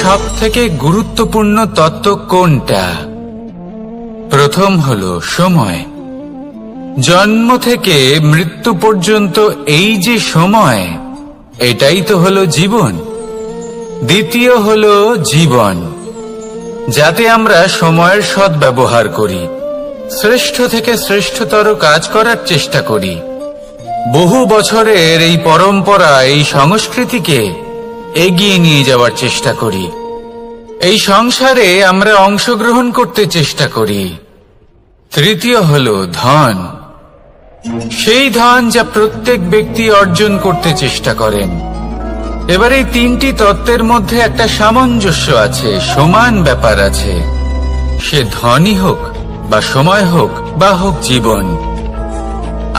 সবথেকে গুরুত্বপূর্ণ তত্ত্ব কোনটা? প্রথম হলো সময়। জন্ম থেকে মৃত্যু পর্যন্ত এই যে সময়, এটাই তো হলো জীবন। দ্বিতীয় হলো জীবন, যাতে আমরা সময়ের সদ্ব্যবহার করি, শ্রেষ্ঠ থেকে শ্রেষ্ঠতর কাজ করার চেষ্টা করি। বহু বছরের এই পরম্পরা, এই সংস্কৃতিকে এগিয়ে নিয়ে যাওয়ার চেষ্টা করি। এই সংসারে আমরা অংশগ্রহণ করতে চেষ্টা করি। তৃতীয় হলো ধন, সেই ধন যা প্রত্যেক ব্যক্তি অর্জন করতে চেষ্টা করেন। এবার এই তিনটি তত্ত্বের মধ্যে একটা সামঞ্জস্য আছে, সমান ব্যাপার আছে। সে ধনই হোক বা সময় হোক বা হোক জীবন।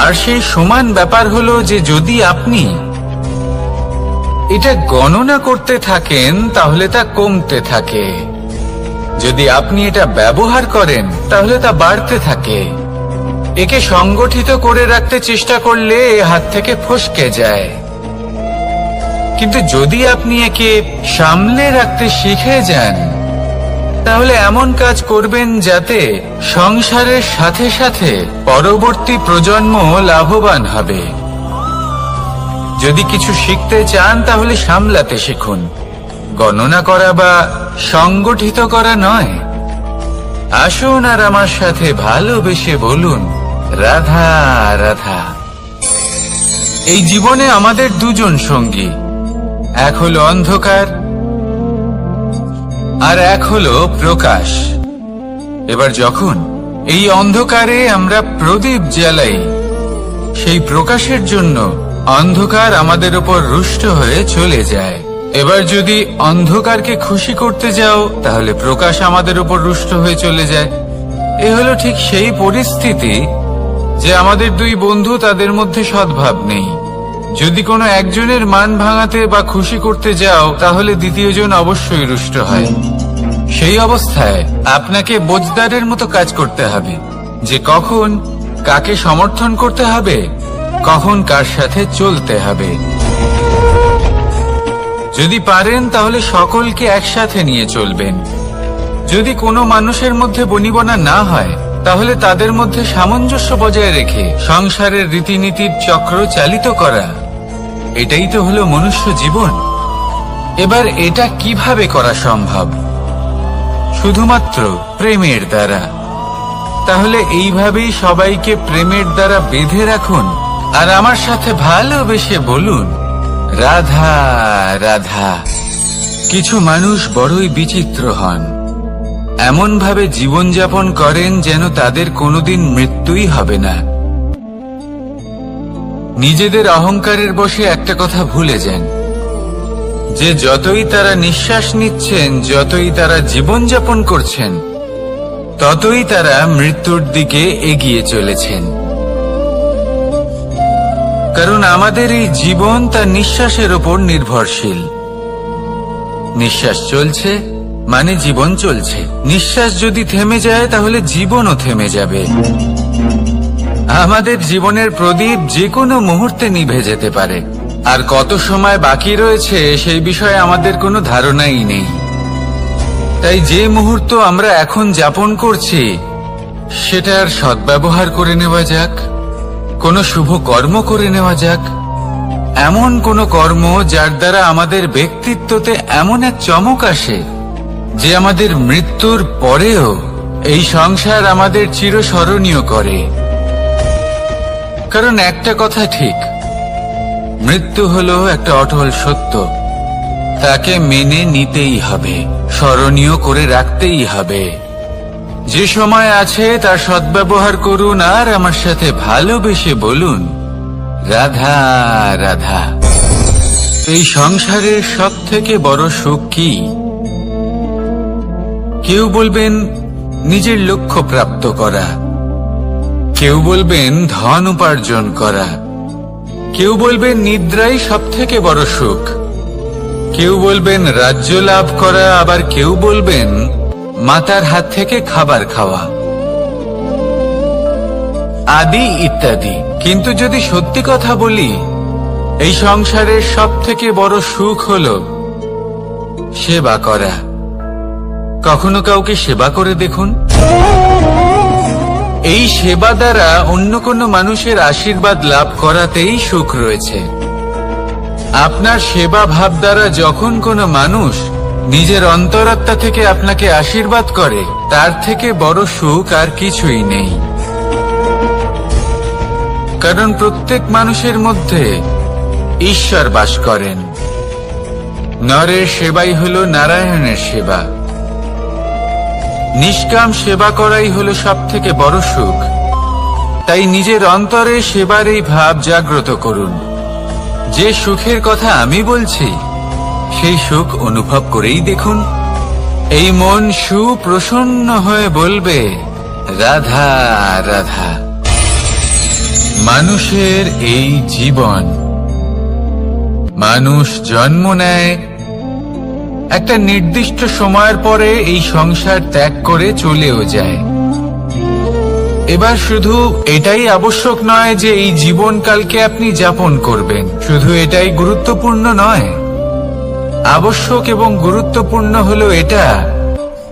আর সেই সমান ব্যাপার হলো যে যদি আপনি এটা গণনা করতে থাকেন তাহলে তা কমতে থাকে, যদি আপনি এটা ব্যবহার করেন তাহলে তা বাড়তে থাকে। একে সংগঠিত করে রাখতে চেষ্টা করলে এ হাত থেকে ফসকে যায়, কিন্তু যদি আপনি একে সামলে রাখতে শিখে যান তাহলে এমন কাজ করবেন যাতে সংসারের সাথে সাথে পরবর্তী প্রজন্ম লাভবান হবে। যদি কিছু শিখতে চান তাহলে সামলাতে শিখুন, গণনা করা বা সংগঠিত করা নয়। আসুন আর আমার সাথে ভালোবেসে বলুন, রাধা রাধা। এই জীবনে আমাদের দুজন সঙ্গী, এক হলো অন্ধকার আর এক হলো প্রকাশ। এবার যখন এই অন্ধকারে আমরা প্রদীপ জ্বালাই, সেই প্রকাশের জন্য অন্ধকার আমাদের উপর রুষ্ট হয়ে চলে যায়। এবার যদি অন্ধকারকে খুশি করতে যাও তাহলে প্রকাশ আমাদের উপর রুষ্ট হয়ে চলে যায়। এ হলো ঠিক সেই পরিস্থিতি যে আমাদের দুই বন্ধু, তাদের মধ্যে সদ্ভাব নেই। যদি কোনো একজনের মান ভাঙাতে বা খুশি করতে যাও তাহলে দ্বিতীয়জন অবশ্যই রুষ্ট হয়। সেই অবস্থায় আপনাকে বোঝদারের মতো কাজ করতে হবে যে কখন কাকে সমর্থন করতে হবে, কখন কার সাথে চলতে হবে। যদি পারেন তাহলে সকলকে একসাথে নিয়ে চলবেন। যদি কোনো মানুষের মধ্যে বনিবনা না হয় তাহলে তাদের মধ্যে সামঞ্জস্য বজায় রেখে সংসারের রীতিনীতির চক্র চালিত করা, এটাই তো হলো মনুষ্য জীবন। এবার এটা কিভাবে করা সম্ভব? শুধুমাত্র প্রেমের দ্বারা। তাহলে এইভাবেই সবাইকে প্রেমের দ্বারা বেঁধে রাখুন আর আমার সাথে ভালোবেসে বলুন, রাধা রাধা। কিছু মানুষ বড়ই বিচিত্র হন, এমন ভাবে জীবনযাপন করেন যেন তাদের কোনোদিন মৃত্যুই হবে না। নিজেদের অহংকারের বশে একটা কথা ভুলে যান যে যতই তারা নিঃশ্বাস নিচ্ছেন, যতই তারা জীবনযাপন করছেন, ততই তারা মৃত্যুর দিকে এগিয়ে চলেছেন। কারণ আমাদের এই জীবন তার নিঃশ্বাসের উপর নির্ভরশীল। নিঃশ্বাস চলছে মানে জীবন চলছে। নিঃশ্বাস যদি থেমে যায় তাহলে জীবনও থেমে যাবে। আমাদের জীবনের প্রদীপ যে কোনো মুহূর্তে নিভে যেতে পারে, আর কত সময় বাকি রয়েছে সেই বিষয়ে আমাদের কোনো ধারণাই নেই। তাই যে মুহূর্ত আমরা এখন যাপন করছি সেটার সদ্ব্যবহার করে নেওয়া যাক, কোনো শুভ কর্ম করে নেওয়া যাক, এমন কোনো কর্ম যার দ্বারা আমাদের ব্যক্তিত্বতে এমন এক চমক আসে যে আমাদের মৃত্যুর পরেও এই সংসার আমাদের চিরস্মরণীয় করে। কারণ একটা কথা ঠিক, মৃত্যু হলো একটা অটল সত্য, তাকে মেনে নিতেই হবে, স্মরণীয় করে রাখতেই হবে। যে সময় আছে তার সদ্ব্যবহার করুন আর আমার সাথে ভালোবেসে বলুন, রাধা রাধা। এই সংসারের সব থেকে বড় সুখ কি? কেউ বলবেন নিজের লক্ষ্য প্রাপ্ত করা, কেউ বলবেন ধন উপার্জন করা, কেউ বলবেন নিদ্রাই সব থেকে বড় সুখ, কেউ বলবেন রাজ্য লাভ করা, আবার কেউ বলবেন মাতার হাত থেকে খাবার খাওয়া, আদি ইত্যাদি। কিন্তু যদি সত্যি কথা বলি, এই সংসারের সব থেকে বড় সুখ হলো সেবা করা। কখনো কাউকে সেবা করে দেখুন। এই সেবা দ্বারা অন্য কোনো মানুষের আশীর্বাদ লাভ করাতেই সুখ রয়েছে। আপনার সেবা ভাব দ্বারা যখন কোনো মানুষ নিজের অন্তরাত্মা থেকে আপনাকে আশীর্বাদ করে, তার থেকে বড় সুখ আর কিছুই নেই। কারণ প্রত্যেক মানুষের মধ্যে ঈশ্বর বাস করেন। নরের সেবাই হলো নারায়ণের সেবা। নিষ্কাম সেবা করাই হলো সব থেকে বড় সুখ। তাই নিজের অন্তরে সেবার এই ভাব জাগ্রত করুন। যে সুখের কথা আমি বলছি, সেই সুখ অনুভব করেই দেখুন। এই মন সুপ্রসন্ন হয়ে বলবে, রাধা রাধা। মানুষের এই জীবন, মানুষ জন্ম নেয়, একটা নির্দিষ্ট সময়ের পরে এই সংসার ত্যাগ করে চলেও যায়। এবার শুধু এটাই আবশ্যক নয় যে এই জীবনকালকে আপনি যাপন করবেন, শুধু এটাই গুরুত্বপূর্ণ নয়। আবশ্যক এবং গুরুত্বপূর্ণ হলো এটা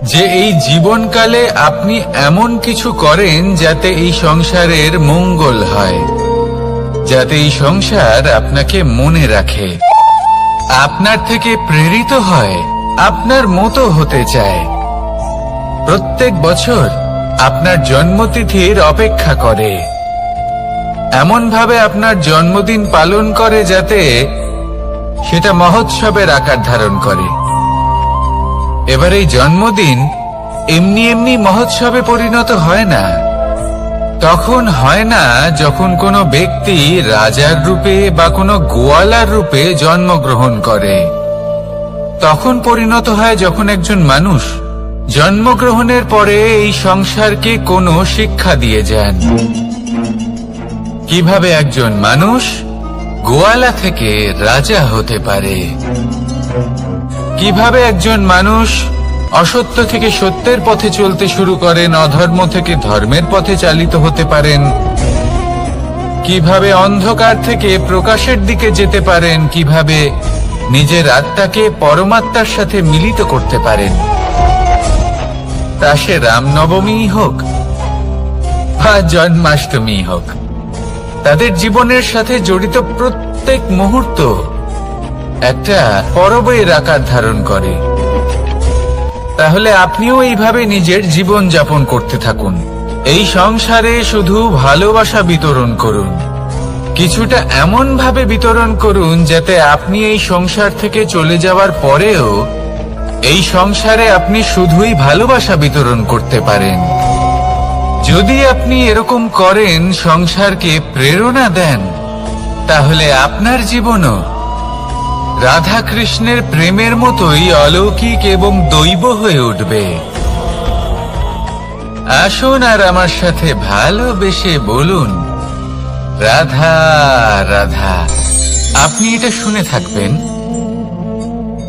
যে এই জীবনকালে আপনি এমন কিছু করেন যাতে এই সংসারের মঙ্গল হয়, যাতে এই সংসার আপনাকে মনে রাখে, আপনার থেকে প্রেরিত হয়, আপনার মতো হতে চায়। প্রত্যেক বছর আপনার জন্মতিথির অপেক্ষা করে, এমন ভাবে আপনার জন্মদিন পালন করে যাতে সেটা মহোৎসবের আকার ধারণ করে। এবার এই জন্মদিন এমনি এমনি মহোৎসবে পরিণত হয় না। তখন হয় না যখন কোনো ব্যক্তি রাজার রূপে বা কোনো গোয়ালার রূপে জন্মগ্রহণ করে। তখন পরিণত হয় যখন একজন মানুষ জন্মগ্রহণের পরে এই সংসারকে কোনো শিক্ষা দিয়ে যান। কিভাবে একজন মানুষ গোয়ালা থেকে রাজা হতে পারে, কিভাবে একজন মানুষ অসত্য থেকে সত্যের পথে চলতে শুরু করেন, অধর্ম থেকে ধর্মের পথে চালিত হতে পারেন, কিভাবে অন্ধকার থেকে প্রকাশের দিকে যেতে পারেন, কিভাবে নিজের আত্মাকে পরমাত্মার সাথে মিলিত করতে পারেন। তা সে রামনবমী হোক বা জন্মাষ্টমী হোক, তাদের জীবনের সাথে জড়িত প্রত্যেক মুহূর্ত একটা পরবের আকার ধারণ করে। তাহলে আপনিও এইভাবে নিজের জীবন যাপন করতে থাকুন। এই সংসারে শুধু ভালোবাসা বিতরণ করুন, কিছুটা এমন ভাবে বিতরণ করুন যাতে আপনি এই সংসার থেকে চলে যাওয়ার পরেও এই সংসারে আপনি শুধুই ভালোবাসা বিতরণ করতে পারেন। যদি আপনি এরকম করেন, সংসারকে প্রেরণা দেন, তাহলে আপনার জীবনও রাধা কৃষ্ণের প্রেমের মতোই অলৌকিক এবং দৈব হয়ে উঠবে। আসুন আর আমার সাথে ভালোবেসে বলুন, রাধা রাধা। আপনি এটা শুনে থাকবেন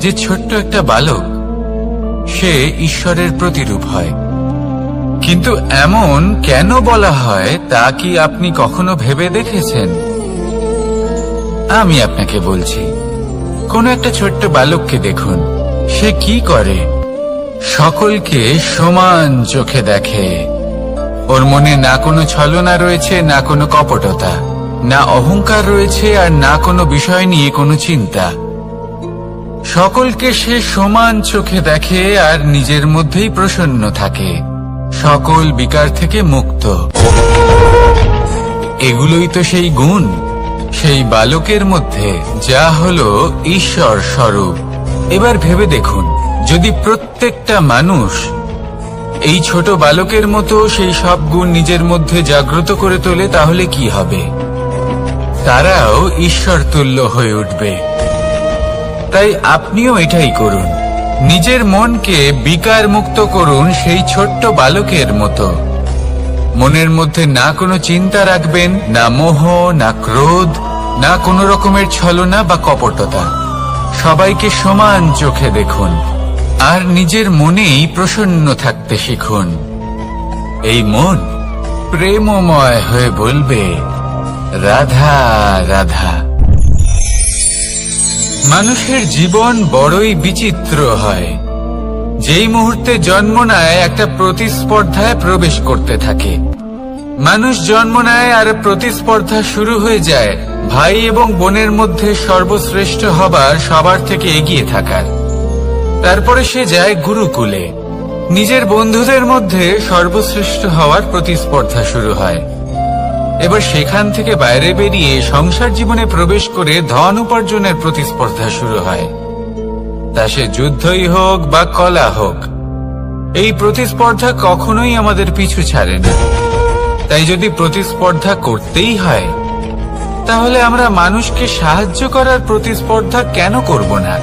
যে ছোট্ট একটা বালক, সে ঈশ্বরের প্রতিরূপ হয়। কিন্তু এমন কেন বলা হয় তা কি আপনি কখনো ভেবে দেখেছেন? আমি আপনাকে বলছি। কোন একটা ছোট্ট বালককে দেখুন, সে কি করে? সকলকে সমান চোখে দেখে। ওর মনে না কোনো ছলনা রয়েছে, না কোনো কপটতা, না অহংকার রয়েছে, আর না কোনো বিষয় নিয়ে কোনো চিন্তা। সকলকে সে সমান চোখে দেখে আর নিজের মধ্যেই প্রসন্ন থাকে, সকল বিকার থেকে মুক্ত। এগুলোই তো সেই গুণ সেই বালকের মধ্যে, যা হলো ঈশ্বর স্বরূপ। এবার ভেবে দেখুন, যদি প্রত্যেকটা মানুষ এই ছোট বালকের মতো সেই সব গুণ নিজের মধ্যে জাগ্রত করে তোলে, তাহলে কি হবে? তারাও ঈশ্বর তুল্য হয়ে উঠবে। তাই আপনিও এটাই করুন, নিজের মনকে বিকার মুক্ত করুন সেই ছোট্ট বালকের মতো। মনের মধ্যে না কোনো চিন্তা রাখবেন, না মোহ, না ক্রোধ, না কোনো রকমের ছলনা বা কপটতা। সবাইকে সমান চোখে দেখুন আর নিজের মনেই প্রসন্ন থাকতে শিখুন। এই মন প্রেমময় হয়ে বলবে, রাধা রাধা। মানুষের জীবন বড়ই বিচিত্র হয়। যেই মুহূর্তে জন্ম নেয় একটা প্রতিস্পর্ধায় প্রবেশ করতে থাকে। মানুষ জন্ম নেয় আর প্রতিস্পর্ধা শুরু হয়ে যায় ভাই এবং বোনের মধ্যে সর্বশ্রেষ্ঠ হবার, সবার থেকে এগিয়ে থাকার। তারপরে সে যায় গুরুকুলে। নিজের বন্ধুদের মধ্যে সর্বশ্রেষ্ঠ হওয়ার প্রতিস্পর্ধা শুরু হয়। এবার সেখান থেকে বাইরে বেরিয়ে সংসার জীবনে প্রবেশ করে ধন উপার্জনের প্রতিস্পর্ধা শুরু হয়। তা সে যুদ্ধই হোক বা কলা হোক, এই প্রতিস্পর্ধা কখনোই আমাদের পিছু ছাড়ে না। তাই যদি প্রতিস্পর্ধা করতেই হয়, তাহলে আমরা মানুষকে সাহায্য করার প্রতিস্পর্ধা কেন করব না?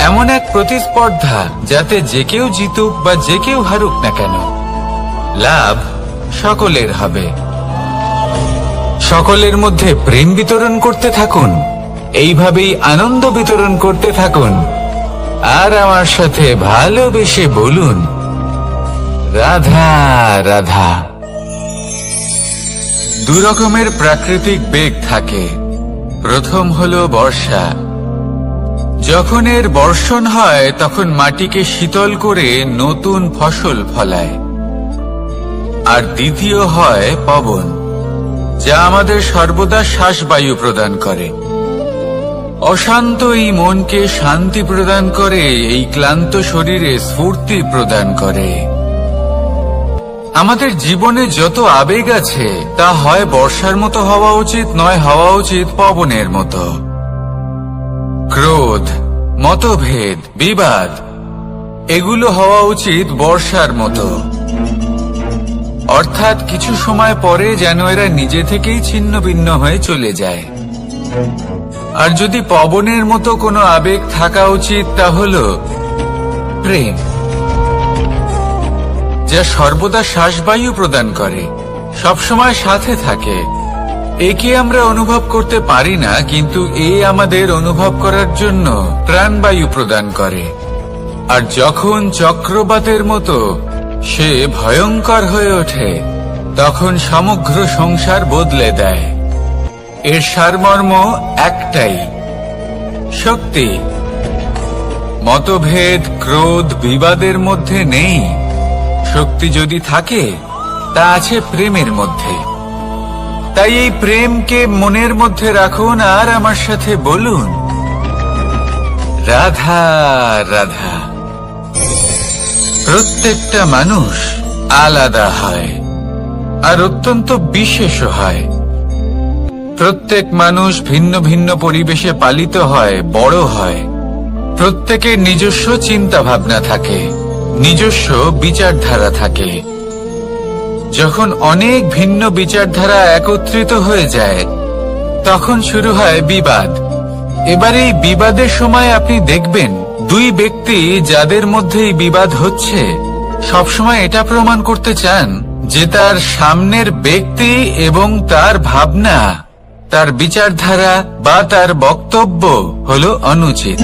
এমন এক প্রতিস্পর্ধা যাতে যে কেউ জিতুক বা যে কেউ হারুক না কেন, লাভ সকলের হবে। সকলের মধ্যে প্রেম বিতরণ করতে থাকুন, এইভাবেই আনন্দ বিতরণ করতে থাকুন, আর আমার সাথে ভালোবেসে বলুন, রাধা রাধা। দু রকমের প্রাকৃতিক বেগ থাকে। প্রথম হলো বর্ষা। যখন এর বর্ষণ হয় তখন মাটিকে শীতল করে নতুন ফসল ফলায়। আর দ্বিতীয় হয় পবন, যা আমাদের সর্বদা শ্বাসবায়ু প্রদান করে। অশান্ত এই মনকে শান্তি প্রদান করে, এই ক্লান্ত শরীরে স্ফূর্তি প্রদান করে। আমাদের জীবনে যত আবেগ আছে তা হয় বর্ষার মতো হওয়া উচিত, নয় হওয়া উচিত পবনের মতো। ক্রোধ, মতভেদ, বিবাদ, এগুলো হওয়া উচিত বর্ষার মতো। অর্থাৎ কিছু সময় পরে যেন এরা নিজে থেকেই ছিন্ন ভিন্ন হয়ে চলে যায়। আর যদি পবনের মতো কোনো আবেগ থাকা উচিত, তা হলো প্রেম, যা সর্বদা শ্বাসবায়ু প্রদান করে, সবসময় সাথে থাকে। একে আমরা অনুভব করতে পারি না, কিন্তু এ আমাদের অনুভব করার জন্য প্রাণবায়ু প্রদান করে। আর যখন চক্রবাতের মতো সে ভয়ঙ্কর হয়ে ওঠে, তখন সমগ্র সংসার বদলে দেয়। এর সারমর্ম একটাই, শক্তি। মতভেদ, ক্রোধ, বিবাদের মধ্যে নেই। শক্তি যদি থাকে, তা আছে প্রেমের মধ্যে। তাই এই প্রেমকে মনের মধ্যে রাখুন আর আমার সাথে বলুন, রাধা রাধা। প্রত্যেকটা মানুষ আলাদা হয় আর অত্যন্ত বিশেষ হয়। প্রত্যেক মানুষ ভিন্ন ভিন্ন পরিবেশে পালিত হয়, বড় হয়। প্রত্যেকের নিজস্ব চিন্তা ভাবনা থাকে, নিজস্ব বিচারধারা থাকে। যখন অনেক ভিন্ন বিচারধারা একত্রিত হয়ে যায়, তখন শুরু হয় বিবাদ। এবার এই বিবাদের সময় আপনি দেখবেন, দুই ব্যক্তি যাদের মধ্যে এই বিবাদ হচ্ছে, সবসময় এটা প্রমাণ করতে চান যে তার সামনের ব্যক্তি এবং তার ভাবনা, তার বিচারধারা বা তার বক্তব্য হলো অনুচিত।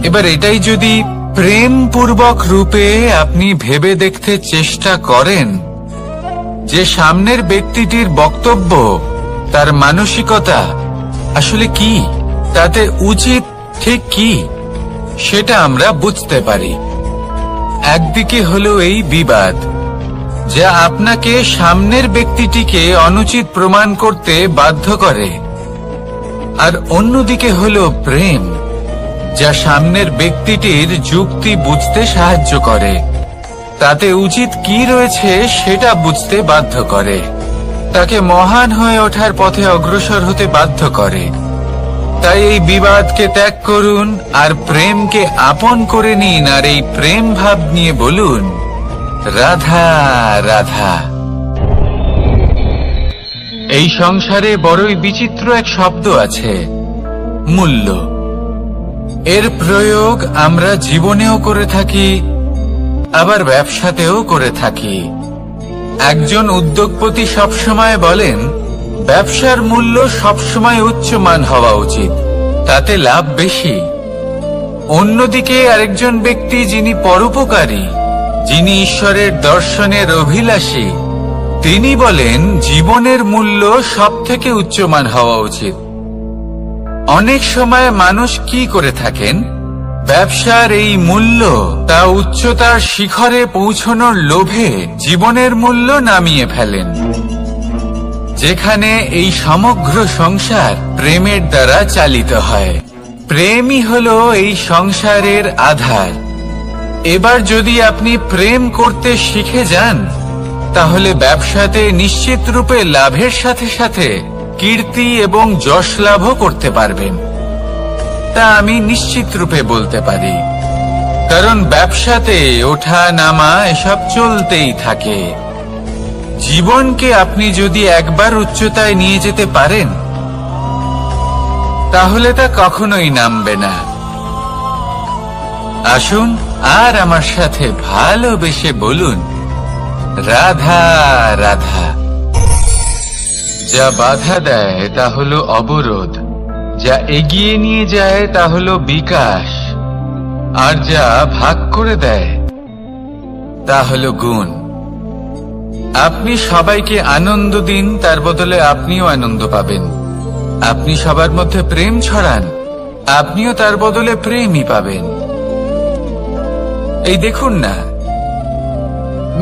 এবার এটাই যদি প্রেম পূর্বক রূপে আপনি ভেবে দেখতে চেষ্টা করেন যে সামনের ব্যক্তিটির বক্তব্য, তার মানসিকতা আসলে কি, তাতে উচিত ঠিক কি, সেটা আমরা বুঝতে পারি। একদিকে হলো এই বিবাদ, যা আপনাকে সামনের ব্যক্তিটিকে অনুচিত প্রমাণ করতে বাধ্য করে। আর অন্যদিকে হলো প্রেম, যা সামনের ব্যক্তিটির যুক্তি বুঝতে সাহায্য করে, তাতে উচিত কি রয়েছে সেটা বুঝতে বাধ্য করে, তাকে মহান হয়ে ওঠার পথে অগ্রসর হতে বাধ্য করে। তাই এই বিবাদকে ত্যাগ করুন আর প্রেমকে আপন করে নিন, আর এই প্রেম ভাব নিয়ে বলুন, রাধা রাধা। এই সংসারে বড়ই বিচিত্র এক শব্দ আছে, মূল্য। এর প্রয়োগ আমরা জীবনেও করে থাকি, আবার ব্যবসাতেও করে থাকি। একজন উদ্যোগপতি সবসময় বলেন, ব্যবসার মূল্য সবসময় উচ্চমান হওয়া উচিত, তাতে লাভ বেশি। অন্যদিকে আরেকজন ব্যক্তি যিনি পরোপকারী, যিনি ঈশ্বরের দর্শনের অভিলাষী, তিনি বলেন জীবনের মূল্য সব থেকে উচ্চমান হওয়া উচিত। অনেক সময় মানুষ কি করে থাকেন, ব্যবসার এই মূল্য তা উচ্চতার শিখরে পৌঁছানোর লোভে জীবনের মূল্য নামিয়ে ফেলেন, যেখানে এই সমগ্র সংসার প্রেমের দ্বারা চালিত হয়। প্রেমই হলো এই সংসারের আধার। এবার যদি আপনি প্রেম করতে শিখে যান, তাহলে ব্যবসাতে নিশ্চিত রূপে লাভের সাথে সাথে কীর্তি এবং যশ লাভও করতে পারবেন। তা আমি নিশ্চিত রূপে বলতে পারি, কারণ ব্যবসাতে ওঠা নামা এসব চলতেই থাকে। জীবনকে আপনি যদি একবার উচ্চতায় নিয়ে যেতে পারেন, তাহলে তা কখনোই নামবে না। আসুন আর আমার সাথে ভালোবেসে বলুন, রাধা রাধা। যা বাধা দেয় তা হলো অবরোধ, যা এগিয়ে নিয়ে যায় তা হলো বিকাশ, আর যা ভাগ করে দেয় তা হলো গুণ। আপনি সবাইকে আনন্দ দিন, তার বদলে আপনিও আনন্দ পাবেন। আপনি সবার মধ্যে প্রেম ছড়ান, আপনিও তার বদলে প্রেমই পাবেন। এই দেখুন না,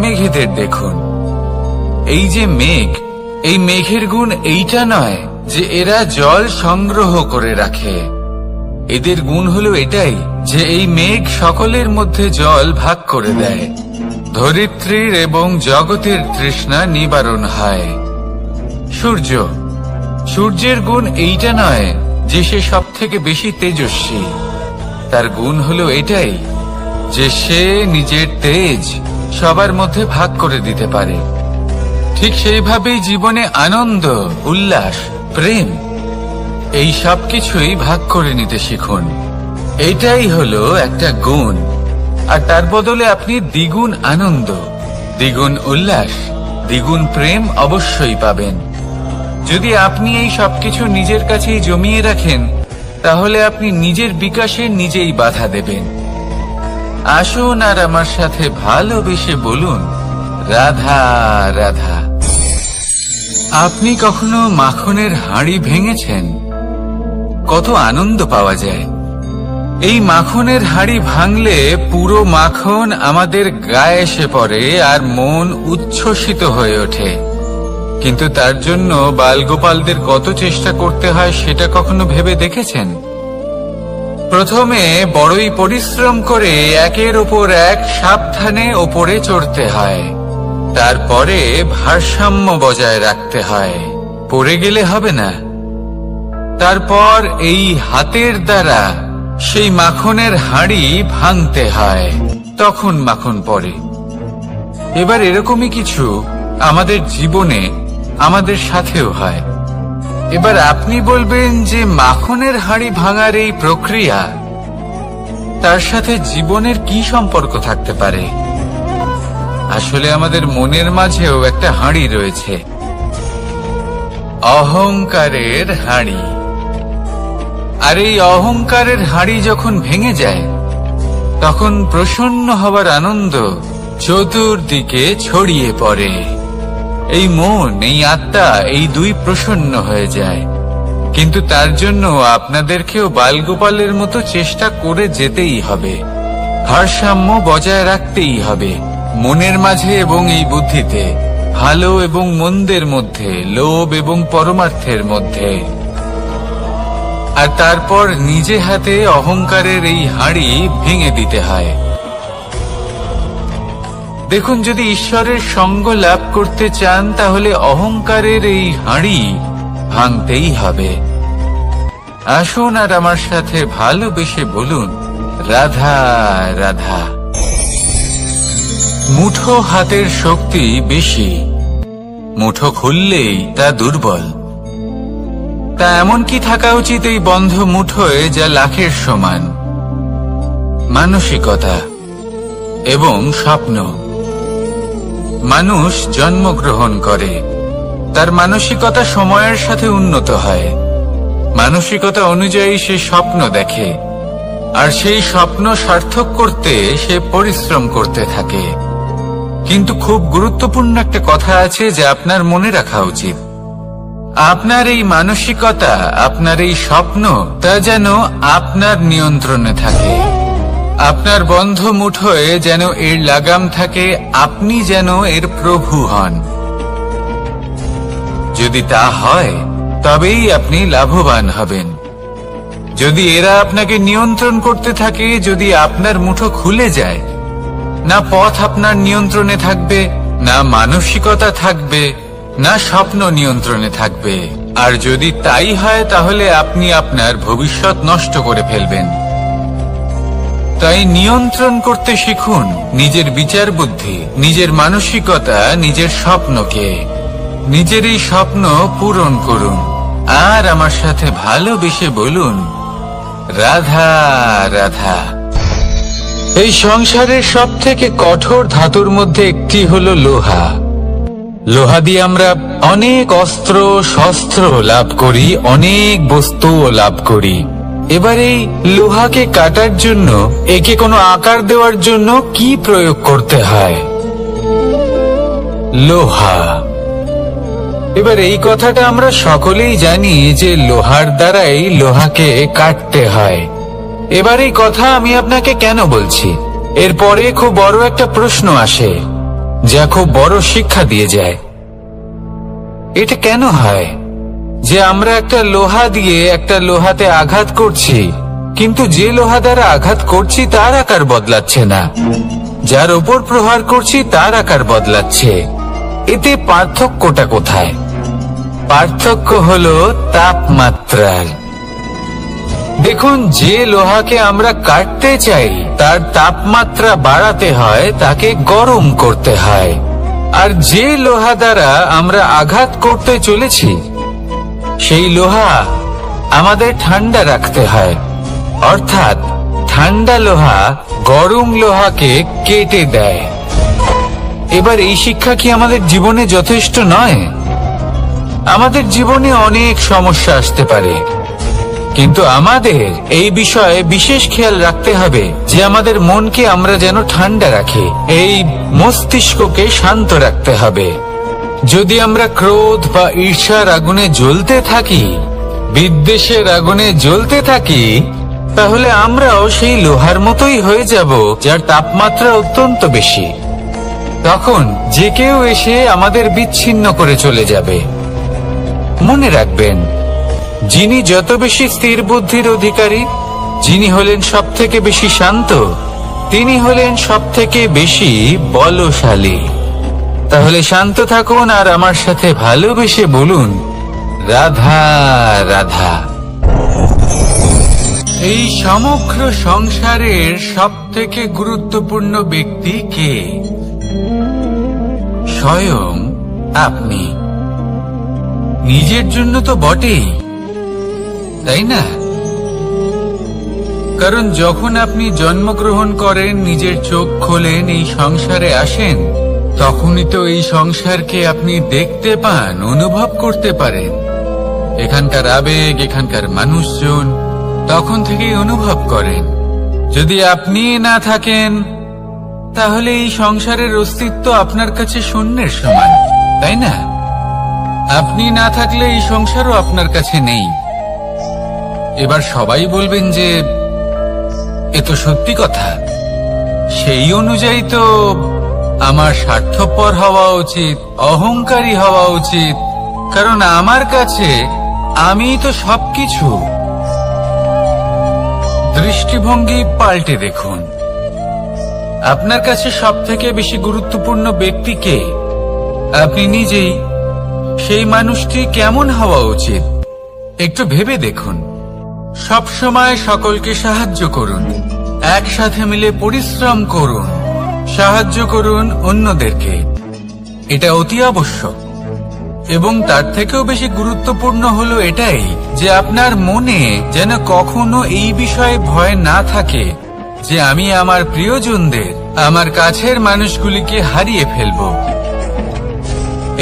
মেঘেদের দেখুন। এই যে মেঘ, এই মেঘের গুণ এইটা নয় যে এরা জল সংগ্রহ করে রাখে। এদের গুণ হলো এটাই যে এই মেঘ সকলের মধ্যে জল ভাগ করে দেয়। ধরিত্রীর এবং জগতের তৃষ্ণা নিবারণ হয়। সূর্য, সূর্যের গুণ এইটা নয় যে সে সব থেকে বেশি তেজস্বী। তার গুণ হলো এটাই যে সে নিজের তেজ সবার মধ্যে ভাগ করে দিতে পারে। ঠিক সেইভাবেই জীবনে আনন্দ, উল্লাস, প্রেম এই সব কিছুই ভাগ করে নিতে শিখুন। এটাই হলো একটা গুণ, আর তার বদলে আপনি দ্বিগুণ আনন্দ, দ্বিগুণ উল্লাস, দ্বিগুণ প্রেম অবশ্যই পাবেন। যদি আপনি এই সবকিছু নিজের কাছেই জমিয়ে রাখেন, তাহলে আপনি নিজের বিকাশে নিজেই বাধা দেবেন। আসুন আর আমার সাথে ভালোবেসে বলুন, রাধা রাধা। আপনি কখনো মাখনের হাঁড়ি ভেঙেছেন? কত আনন্দ পাওয়া যায়। এই মাখনের হাঁড়ি ভাঙলে পুরো মাখন আমাদের গায়ে এসে পড়ে আর মন উচ্ছ্বসিত হয়ে ওঠে। কিন্তু তার জন্য বালগোপালদের কত চেষ্টা করতে হয় সেটা কখনো ভেবে দেখেছেন? প্রথমে বড়ই পরিশ্রম করে একের ওপর এক সাবধানে ওপরে চড়তে হয়, তারপরে ভারসাম্য বজায় রাখতে হয়, পড়ে গেলে হবে না। তারপর এই হাতের দ্বারা সেই মাখনের হাঁড়ি ভাঙতে হয়, তখন মাখন পড়ে। এবার এরকমই কিছু আমাদের জীবনে আমাদের সাথেও হয়। এবার আপনি বলবেন যে মাখনের হাঁড়ি ভাঙার এই প্রক্রিয়া, তার সাথে জীবনের কি সম্পর্ক থাকতে পারে? আসলে আমাদের মনের মাঝেও একটা হাঁড়ি রয়েছে, অহংকারের হাঁড়ি। আর এই অহংকারের হাঁড়ি যখন ভেঙে যায়, তখন প্রসন্ন হবার আনন্দ চতুর্দিকে ছড়িয়ে পড়ে। এই মন, এই আত্মা, এই দুই প্রসন্ন হয়ে যায়। কিন্তু তার জন্য আপনাদেরকেও বালগোপালের মতো চেষ্টা করে যেতেই হবে, ভারসাম্য বজায় রাখতেই হবে মনের মাঝে এবং এই বুদ্ধিতে, ভালো এবং মন্দের মধ্যে, লোভ এবং পরমার্থের মধ্যে। আর তারপর নিজে হাতে অহংকারের এই হাঁড়ি ভেঙে দিতে হয়। দেখুন, যদি ঈশ্বরের সঙ্গ লাভ করতে চান, তাহলে অহংকারের এই হাঁড়ি ভাঙতেই হবে। আসুন আর আমার সাথে ভালোবেসে বলুন, রাধা রাধা। মুঠো হাতের শক্তি বেশি, মুঠো খুললেই তা দুর্বল। তা এমন কি থাকা উচিত এই বন্ধ মুঠোয় যা লাখের সমান? মানসিকতা এবং স্বপ্ন। মানুষ জন্মগ্রহণ করে, তার মানসিকতা সময়ের সাথে উন্নত হয়। মানসিকতা অনুযায়ী সে স্বপ্ন দেখে, আর সেই স্বপ্ন সার্থক করতে সে পরিশ্রম করতে থাকে। কিন্তু খুব গুরুত্বপূর্ণ একটা কথা আছে যা আপনার মনে রাখা উচিত। আপনার এই মানসিকতা, আপনার এই স্বপ্ন, তা যেন আপনার নিয়ন্ত্রণে থাকে। আপনার বন্ধ মুঠোয় যেন এর লাগাম থাকে, আপনি যেন এর প্রভু হন। যদি তা হয় তবেই আপনি লাভবান হবেন। যদি এরা আপনাকে নিয়ন্ত্রণ করতে থাকে, যদি আপনার মুঠো খুলে যায়, না পথ আপনার নিয়ন্ত্রণে থাকবে, না মানসিকতা থাকবে, না স্বপ্ন নিয়ন্ত্রণে থাকবে। আর যদি তাই হয় তাহলে আপনি আপনার ভবিষ্যৎ নষ্ট করে ফেলবেন। তাই নিয়ন্ত্রণ করতে শিখুন নিজের বিচার বুদ্ধি, নিজের মানসিকতা, নিজের স্বপ্নকে। নিজের এই স্বপ্ন পূরণ করুন আর আমার সাথে ভালোবেসে বলুন, রাধা রাধা। এই সংসারের সব থেকে কঠোর ধাতুর মধ্যে একটি হলো লোহা। লোহা দিয়ে আমরা অনেক অস্ত্র শস্ত্র লাভ করি, অনেক বস্তুও লাভ করি। এবার এই লোহাকে কাটার জন্য, একে কোনো আকার দেওয়ার জন্য কি প্রয়োগ করতে হয়? লোহা। এবার এই কথাটা আমরা সকলেই জানি যে লোহার দ্বারাই লোহাকে কাটতে হয়। এবার এই কথা আমি আপনাকে কেন বলছি? এরপরে খুব বড় একটা প্রশ্ন আসে, যা খুব বড় শিক্ষা দিয়ে যায়। এটা কেন হয় যে আমরা একটা লোহা দিয়ে একটা লোহাতে আঘাত করছি, কিন্তু যে লোহা দ্বারা আঘাত করছি তার আকার বদলাচ্ছে না, যার ওপর প্রহার করছি তার আকার বদলাচ্ছে? এতে পার্থক্যটা কোথায়? পার্থক্য হলো তাপমাত্রার। দেখুন, যে লোহাকে আমরা কাটতে চাই তার তাপমাত্রা বাড়াতে হয়, তাকে গরম করতে হয়। আর যে লোহা দ্বারা আমরা আঘাত করতে চলেছি সেই লোহা আমাদের ঠান্ডা রাখতে হয়। অর্থাৎ ঠান্ডা লোহা গরম লোহাকে কেটে দেয়। এবার এই শিক্ষা কি আমাদের জীবনে যথেষ্ট নয়? আমাদের জীবনে অনেক সমস্যা আসতে পারে, কিন্তু আমাদের এই বিষয়ে বিশেষ খেয়াল রাখতে হবে যে আমাদের মনকে আমরা যেন ঠান্ডা রাখি, এই মস্তিষ্ককে শান্ত রাখতে হবে। যদি আমরা ক্রোধ বা ঈর্ষার আগুনে জ্বলতে থাকি, বিদ্বেষের আগুনে জ্বলতে থাকি, তাহলে আমরাও সেই লোহার মতোই হয়ে যাব যার তাপমাত্রা অত্যন্ত বেশি। তখন যে কেউ এসে আমাদের বিচ্ছিন্ন করে চলে যাবে। মনে রাখবেন, যিনি যত বেশি স্থির বুদ্ধির অধিকারী, যিনি হলেন সব থেকে বেশি শান্ত, তিনি হলেন সব থেকে বেশি বলশালী। তাহলে শান্ত থাকুন আর আমার সাথে ভালোবেসে বলুন, রাধা রাধা। এই সমগ্র সংসারের সব থেকে গুরুত্বপূর্ণ ব্যক্তি কে? স্বয়ং আপনি। নিজের জন্য তো বটেই, তাই না? কারণ যখন আপনি জন্মগ্রহণ করেন, নিজের চোখ খোলেন, এই সংসারে আসেন, তখনই তো এই সংসারকে আপনি দেখতে পান, অনুভব করতে পারেন। এখানকার আবেগ, এখানকার মানুষজন তখন থেকেই অনুভব করেন। যদি আপনি না থাকেন তাহলে এই সংসারের অস্তিত্ব আপনার কাছে শূন্যের সমান, তাই না? আপনি না থাকলে এই সংসারও আপনার কাছে নেই। এবার সবাই বলবেন যে এ তো সত্যি কথা, সেই অনুযায়ী তো আমার স্বার্থপর হওয়া উচিত, অহংকারী হওয়া উচিত, কারণ আমার কাছে আমি তো সবকিছু। দৃষ্টিভঙ্গি পাল্টে দেখুন, আপনার কাছে সব থেকে বেশি গুরুত্বপূর্ণ ব্যক্তি কে? আপনি নিজেই। সেই মানুষটি কেমন হওয়া উচিত একটু ভেবে দেখুন। সব সময় সকলকে সাহায্য করুন, একসাথে মিলে পরিশ্রম করুন, সাহায্য করুন অন্যদেরকে। এটা অতি আবশ্যক। এবং তার থেকেও বেশি গুরুত্বপূর্ণ হলো এটাই যে আপনার মনে যেন কখনো এই বিষয়ে ভয় না থাকে যে আমি আমার প্রিয়জনদের, আমার কাছের মানুষগুলিকে হারিয়ে ফেলব।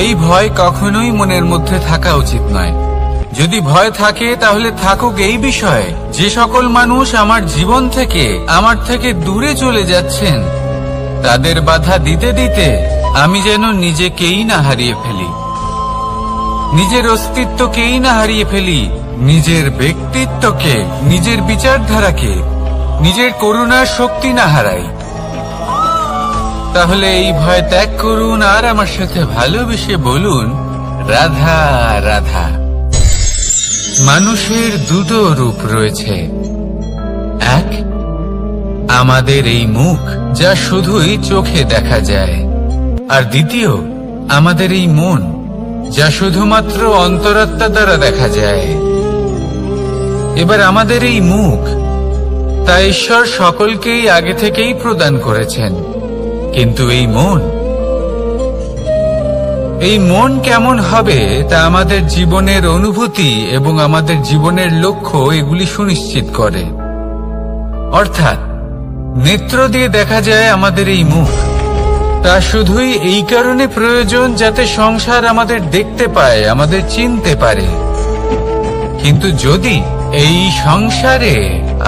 এই ভয় কখনোই মনের মধ্যে থাকা উচিত নয়। যদি ভয় থাকে তাহলে থাকুক এই বিষয়ে যে সকল মানুষ আমার জীবন থেকে, আমার থেকে দূরে চলে যাচ্ছেন, তাদের বাধা দিতে দিতে আমি যেন নিজেকেই না হারিয়ে ফেলি। নিজের অস্তিত্বকেই না হারিয়ে ফেলি, নিজের ব্যক্তিত্বকে, নিজের বিচারধারাকে, নিজের করুণার শক্তি না হারাই, তাহলে এই ভয় ত্যাগ করুন আর আমার সাথে ভালোবেসে বলুন, রাধা রাধা। মানুষের দুটো রূপ রয়েছে। এক, আমাদের এই মুখ, যা শুধুই চোখে দেখা যায়, আর দ্বিতীয়, আমাদের এই মন, যা শুধুমাত্র অন্তরাত্মা দ্বারা দেখা যায়। এবার আমাদের এই মুখ, তা ঈশ্বর সকলকেই আগে থেকেই প্রদান করেছেন, কিন্তু এই মন কেমন হবে তা আমাদের জীবনের অনুভূতি এবং আমাদের জীবনের লক্ষ্য এগুলি সুনিশ্চিত করে। অর্থাৎ নেত্র দিয়ে দেখা যায় আমাদের এই মুখ, তা শুধুই এই কারণে প্রয়োজন যাতে সংসার আমাদের দেখতে পায়, আমাদের চিনতে পারে। কিন্তু যদি এই সংসারে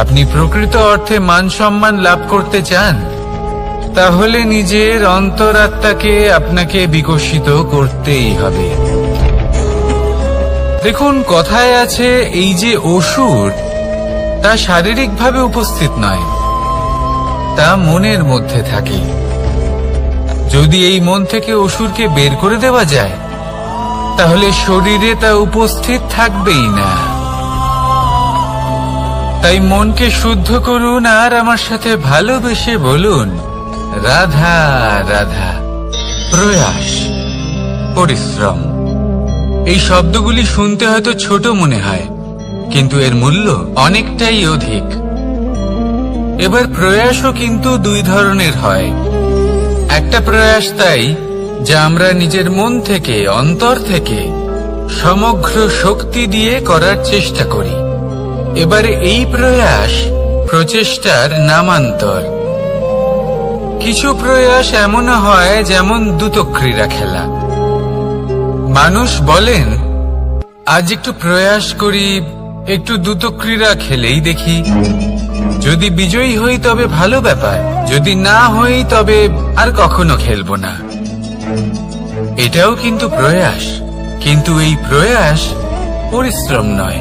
আপনি প্রকৃত অর্থে মান সম্মান লাভ করতে চান, তাহলে নিজের অন্তরাত্মাকে আপনাকে বিকশিত করতেই হবে। দেখুন, কথায় আছে, এই যে অসুর, তা শারীরিকভাবে উপস্থিত নয়, তা মনের মধ্যে থাকে। যদি এই মন থেকে অসুরকে বের করে দেওয়া যায়, তাহলে শরীরে তা উপস্থিত থাকবেই না। তাই মনকে শুদ্ধ করুন আর আমার সাথে ভালোবেসে বলুন, রাধা রাধা। প্রয়াস, পরিশ্রম, এই শব্দগুলি শুনতে হয়তো ছোট মনে হয়, কিন্তু এর মূল্য অনেকটাই অধিক। এবার প্রয়াসও কিন্তু দুই ধরনের হয়। একটা প্রয়াস তাই, যা আমরা নিজের মন থেকে, অন্তর থেকে সমগ্র শক্তি দিয়ে করার চেষ্টা করি। এবারে এই প্রয়াস প্রচেষ্টার নামান্তর। কিছু প্রয়াস এমনও হয় যেমন দ্রুতক্রীড়া খেলা। মানুষ বলেন, আজ একটু প্রয়াস করি, একটু দ্রুতক্রীড়া খেলেই দেখি, যদি বিজয়ী হই তবে ভালো ব্যাপার, যদি না হই তবে আর কখনো খেলবো না। এটাও কিন্তু প্রয়াস, কিন্তু এই প্রয়াস পরিশ্রম নয়।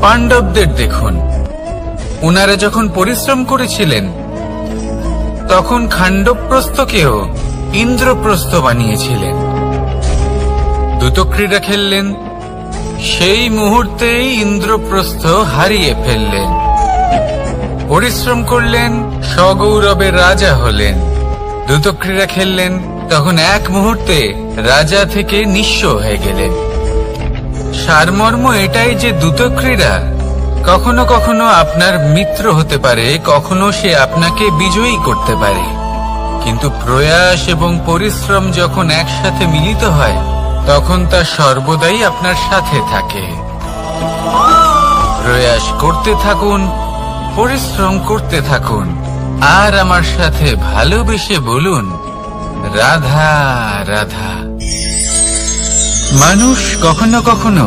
পাণ্ডবদের দেখুন, ওনারা যখন পরিশ্রম করেছিলেন, তখন খাণ্ডবপ্রস্থকেও ইন্দ্রপ্রস্থ বানিয়েছিলেন। দ্রুতক্রীড়া খেললেন, সেই মুহূর্তেই ইন্দ্রপ্রস্থ হারিয়ে ফেললেন। পরিশ্রম করলেন, সগৌরবের রাজা হলেন। দ্রুতক্রীড়া খেললেন, তখন এক মুহূর্তে রাজা থেকে নিঃস্ব হয়ে গেলেন। সারমর্ম এটাই যে দ্রুতক্রীড়া কখনো কখনো আপনার মিত্র হতে পারে, কখনো সে আপনাকে বিজয়ী করতে পারে, কিন্তু প্রয়াস এবং পরিশ্রম যখন একসাথে মিলিত হয়, তখন তা সর্বদাই আপনার সাথে থাকে। প্রয়াস করতে থাকুন, পরিশ্রম করতে থাকুন, আর আমার সাথে ভালোবেসে বলুন, রাধা রাধা। মানুষ কখনো কখনো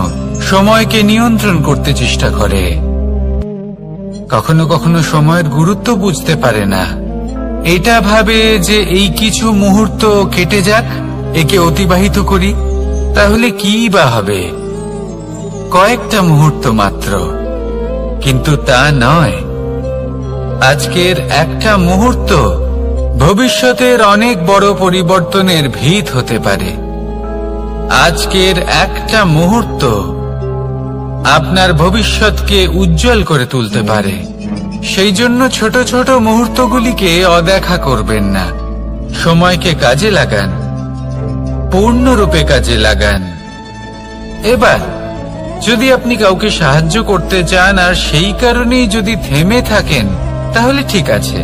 সময়কে নিয়ন্ত্রণ করতে চেষ্টা করে, কখনো কখনো সময়ের গুরুত্ব বুঝতে পারে না। এটা ভাবে যে এই কিছু মুহূর্ত কেটে যাক, একে অতিবাহিত করি, তাহলে কি বা হবে, কয়েকটা মুহূর্ত মাত্র। কিন্তু তা নয়। আজকের একটা মুহূর্ত ভবিষ্যতের অনেক বড় পরিবর্তনের ভিত হতে পারে। আজকের একটা মুহূর্ত আপনার ভবিষ্যৎকে উজ্জ্বল করে তুলতে পারে। সেই জন্য ছোট ছোট মুহূর্তগুলিকে অদেখা করবেন না। সময়কে কাজে লাগান, পূর্ণরূপে কাজে লাগান। এবার যদি আপনি কাউকে সাহায্য করতে চান আর সেই কারণেই যদি থেমে থাকেন, তাহলে ঠিক আছে,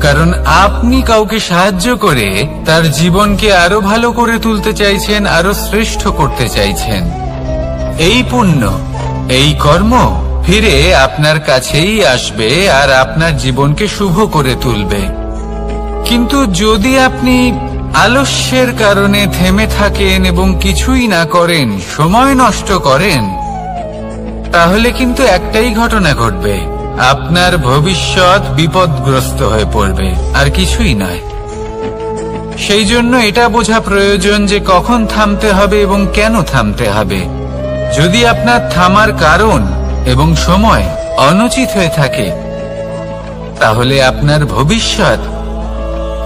কারণ আপনি কাউকে সাহায্য করে তার জীবনকে আরো ভালো করে তুলতে চাইছেন, আরো শ্রেষ্ঠ করতে চাইছেন। এই পুণ্য, এই কর্ম ফিরে আপনার কাছেই আসবে আর আপনার জীবনকে শুভ করে তুলবে। কিন্তু যদি আপনি আলস্যের কারণে থেমে থাকেন এবং কিছুই না করেন, সময় নষ্ট করেন, তাহলে কিন্তু একটাই ঘটনা ঘটবে, আপনার ভবিষ্যৎ বিপদগ্রস্ত হয়ে পড়বে, আর কিছুই নয়। সেই জন্য এটা বোঝা প্রয়োজন যে কখন থামতে হবে এবং কেন থামতে হবে। যদি আপনার থামার কারণ এবং সময় অনুচিত হয়ে থাকে, তাহলে আপনার ভবিষ্যৎ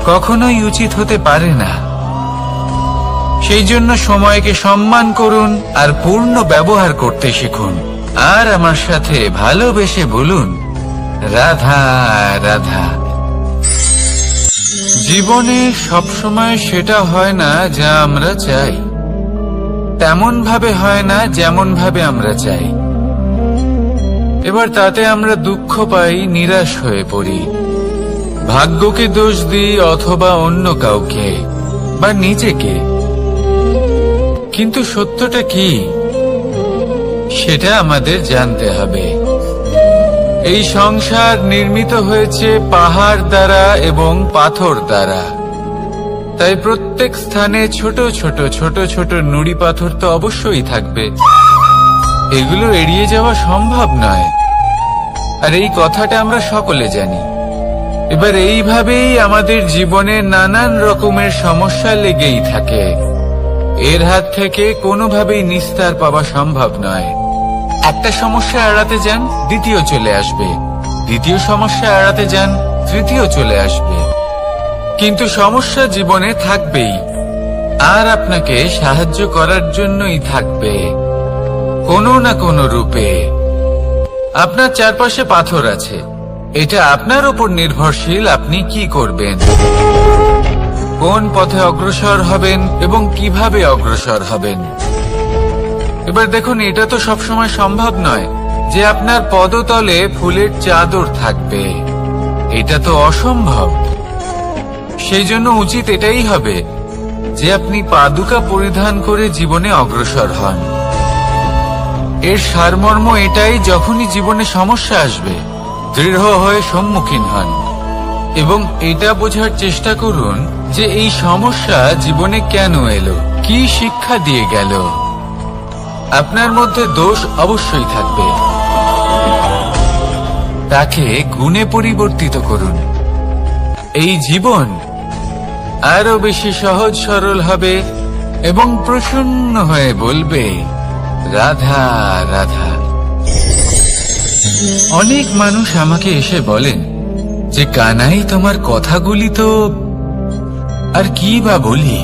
কখনোই উচিত হতে পারে না। সেই জন্য সময়কে সম্মান করুন আর পূর্ণ ব্যবহার করতে শিখুন। আর আমার সাথে ভালোবেসে বলুন, রাধা রাধা। জীবনে সবসময় সেটা হয় না যা আমরা চাই, তেমন ভাবে হয় না যেমন ভাবে আমরা চাই। এবার তাতে আমরা দুঃখ পাই, নিরাশ হয়ে পড়ি, ভাগ্যকে দোষ দিই অথবা অন্য কাউকে বা নিজেকে। কিন্তু সত্যটা কি সেটা আমাদের জানতে হবে। এই সংসার নির্মিত হয়েছে পাহাড় দ্বারা এবং পাথর দ্বারা, তাই প্রত্যেক স্থানে ছোট ছোট ছোট ছোট নুড়ি পাথর তো অবশ্যই থাকবে। এগুলো এড়িয়ে যাওয়া সম্ভব নয়, আর এই কথাটা আমরা সকলে জানি। এবার এইভাবেই আমাদের জীবনে নানান রকমের সমস্যা লেগেই থাকে। এর হাত থেকে কোনোভাবেই নিস্তার পাওয়া সম্ভব নয়। একটা সমস্যা এড়াতে যান, দ্বিতীয় চলে আসবে, দ্বিতীয় সমস্যা এড়াতে যান, তৃতীয় চলে আসবে। কিন্তু সমস্যা জীবনে থাকবেই, আর আপনাকে সাহায্য করার জন্যই থাকবে কোনো না কোনো রূপে। আপনার চারপাশে পাথর আছে, এটা আপনার উপর নির্ভরশীল আপনি কি করবেন, কোন পথে অগ্রসর হবেন এবং কিভাবে অগ্রসর হবেন। এবার দেখুন, এটা তো সবসময় সম্ভব নয় যে আপনার পদতলে ফুলের চাদর থাকবে, এটা তো অসম্ভব। সেই জন্য উচিত এটাই হবে যে আপনি পাদুকা পরিধান করে জীবনে অগ্রসর হন। এর সারমর্ম এটাই, যখনই জীবনে সমস্যা আসবে দৃঢ় হয়ে সম্মুখীন হন এবং এটা বোঝার চেষ্টা করুন যে এই সমস্যা জীবনে কেন এলো, কি শিক্ষা দিয়ে গেল। আপনার মধ্যে দোষ অবশ্যই থাকবে, তাকে গুণে পরিবর্তিত করুন। এই জীবন আরো বেশি সহজ সরল হবে এবং প্রসন্ন হয়ে বলবে, রাধা রাধা। অনেক মানুষ আমাকে এসে বলেন যে কানাই, তোমার কথাগুলি তো আর কি বা বলি,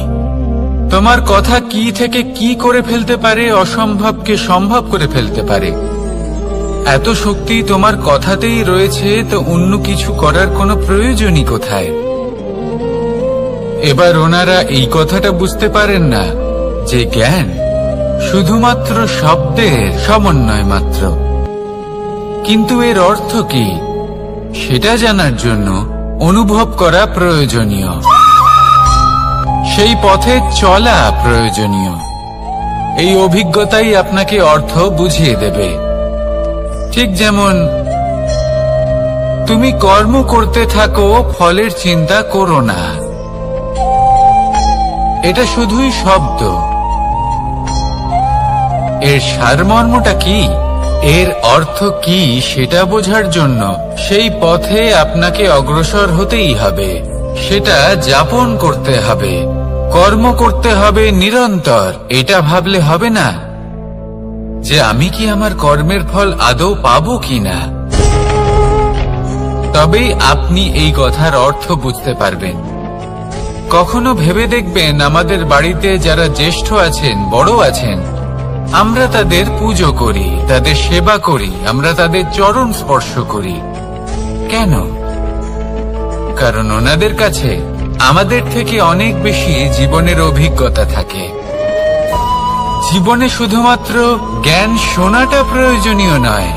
তোমার কথা কি থেকে কি করে ফেলতে পারে, অসম্ভবকে সম্ভব করে ফেলতে পারে। এত শক্তি তোমার কথাতেই রয়েছে, তো অন্য কিছু করার কোনো প্রয়োজনই কোথায়? এবার ওনারা এই কথাটা বুঝতে পারেন না যে জ্ঞান শুধুমাত্র শব্দের সমন্বয় মাত্র, কিন্তু এর অর্থ কি সেটা জানার জন্য অনুভব করা প্রয়োজনীয়, সেই পথে চলা প্রয়োজনীয়। এই অভিজ্ঞতাই আপনাকে অর্থ বুঝিয়ে দেবে। ঠিক যেমন তুমি কর্ম করতে থাকো, ফলের চিন্তা করো না, এটা শুধুই শব্দ। এর সারমর্মটা কি, এর অর্থ কি সেটা বোঝার জন্য সেই পথে আপনাকে অগ্রসর হতেই হবে, সেটা যাপন করতে হবে, কর্ম করতে হবে নিরন্তর। এটা ভাবলে হবে না যে আমি কি আমার কর্মের ফল আদৌ পাবো কিনা, তবেই আপনি এই কথার অর্থ বুঝতে পারবেন। কখনো ভেবে দেখবেন, আমাদের বাড়িতে যারা জ্যেষ্ঠ আছেন, বড় আছেন, আমরা তাদের পুজো করি, তাদের সেবা করি, আমরা তাদের চরণ স্পর্শ করি। কেন? কারণ ওনাদের কাছে আমাদের থেকে অনেক বেশি জীবনের অভিজ্ঞতা থাকে। জীবনে শুধুমাত্র জ্ঞান শোনাটা প্রয়োজনীয় নয়,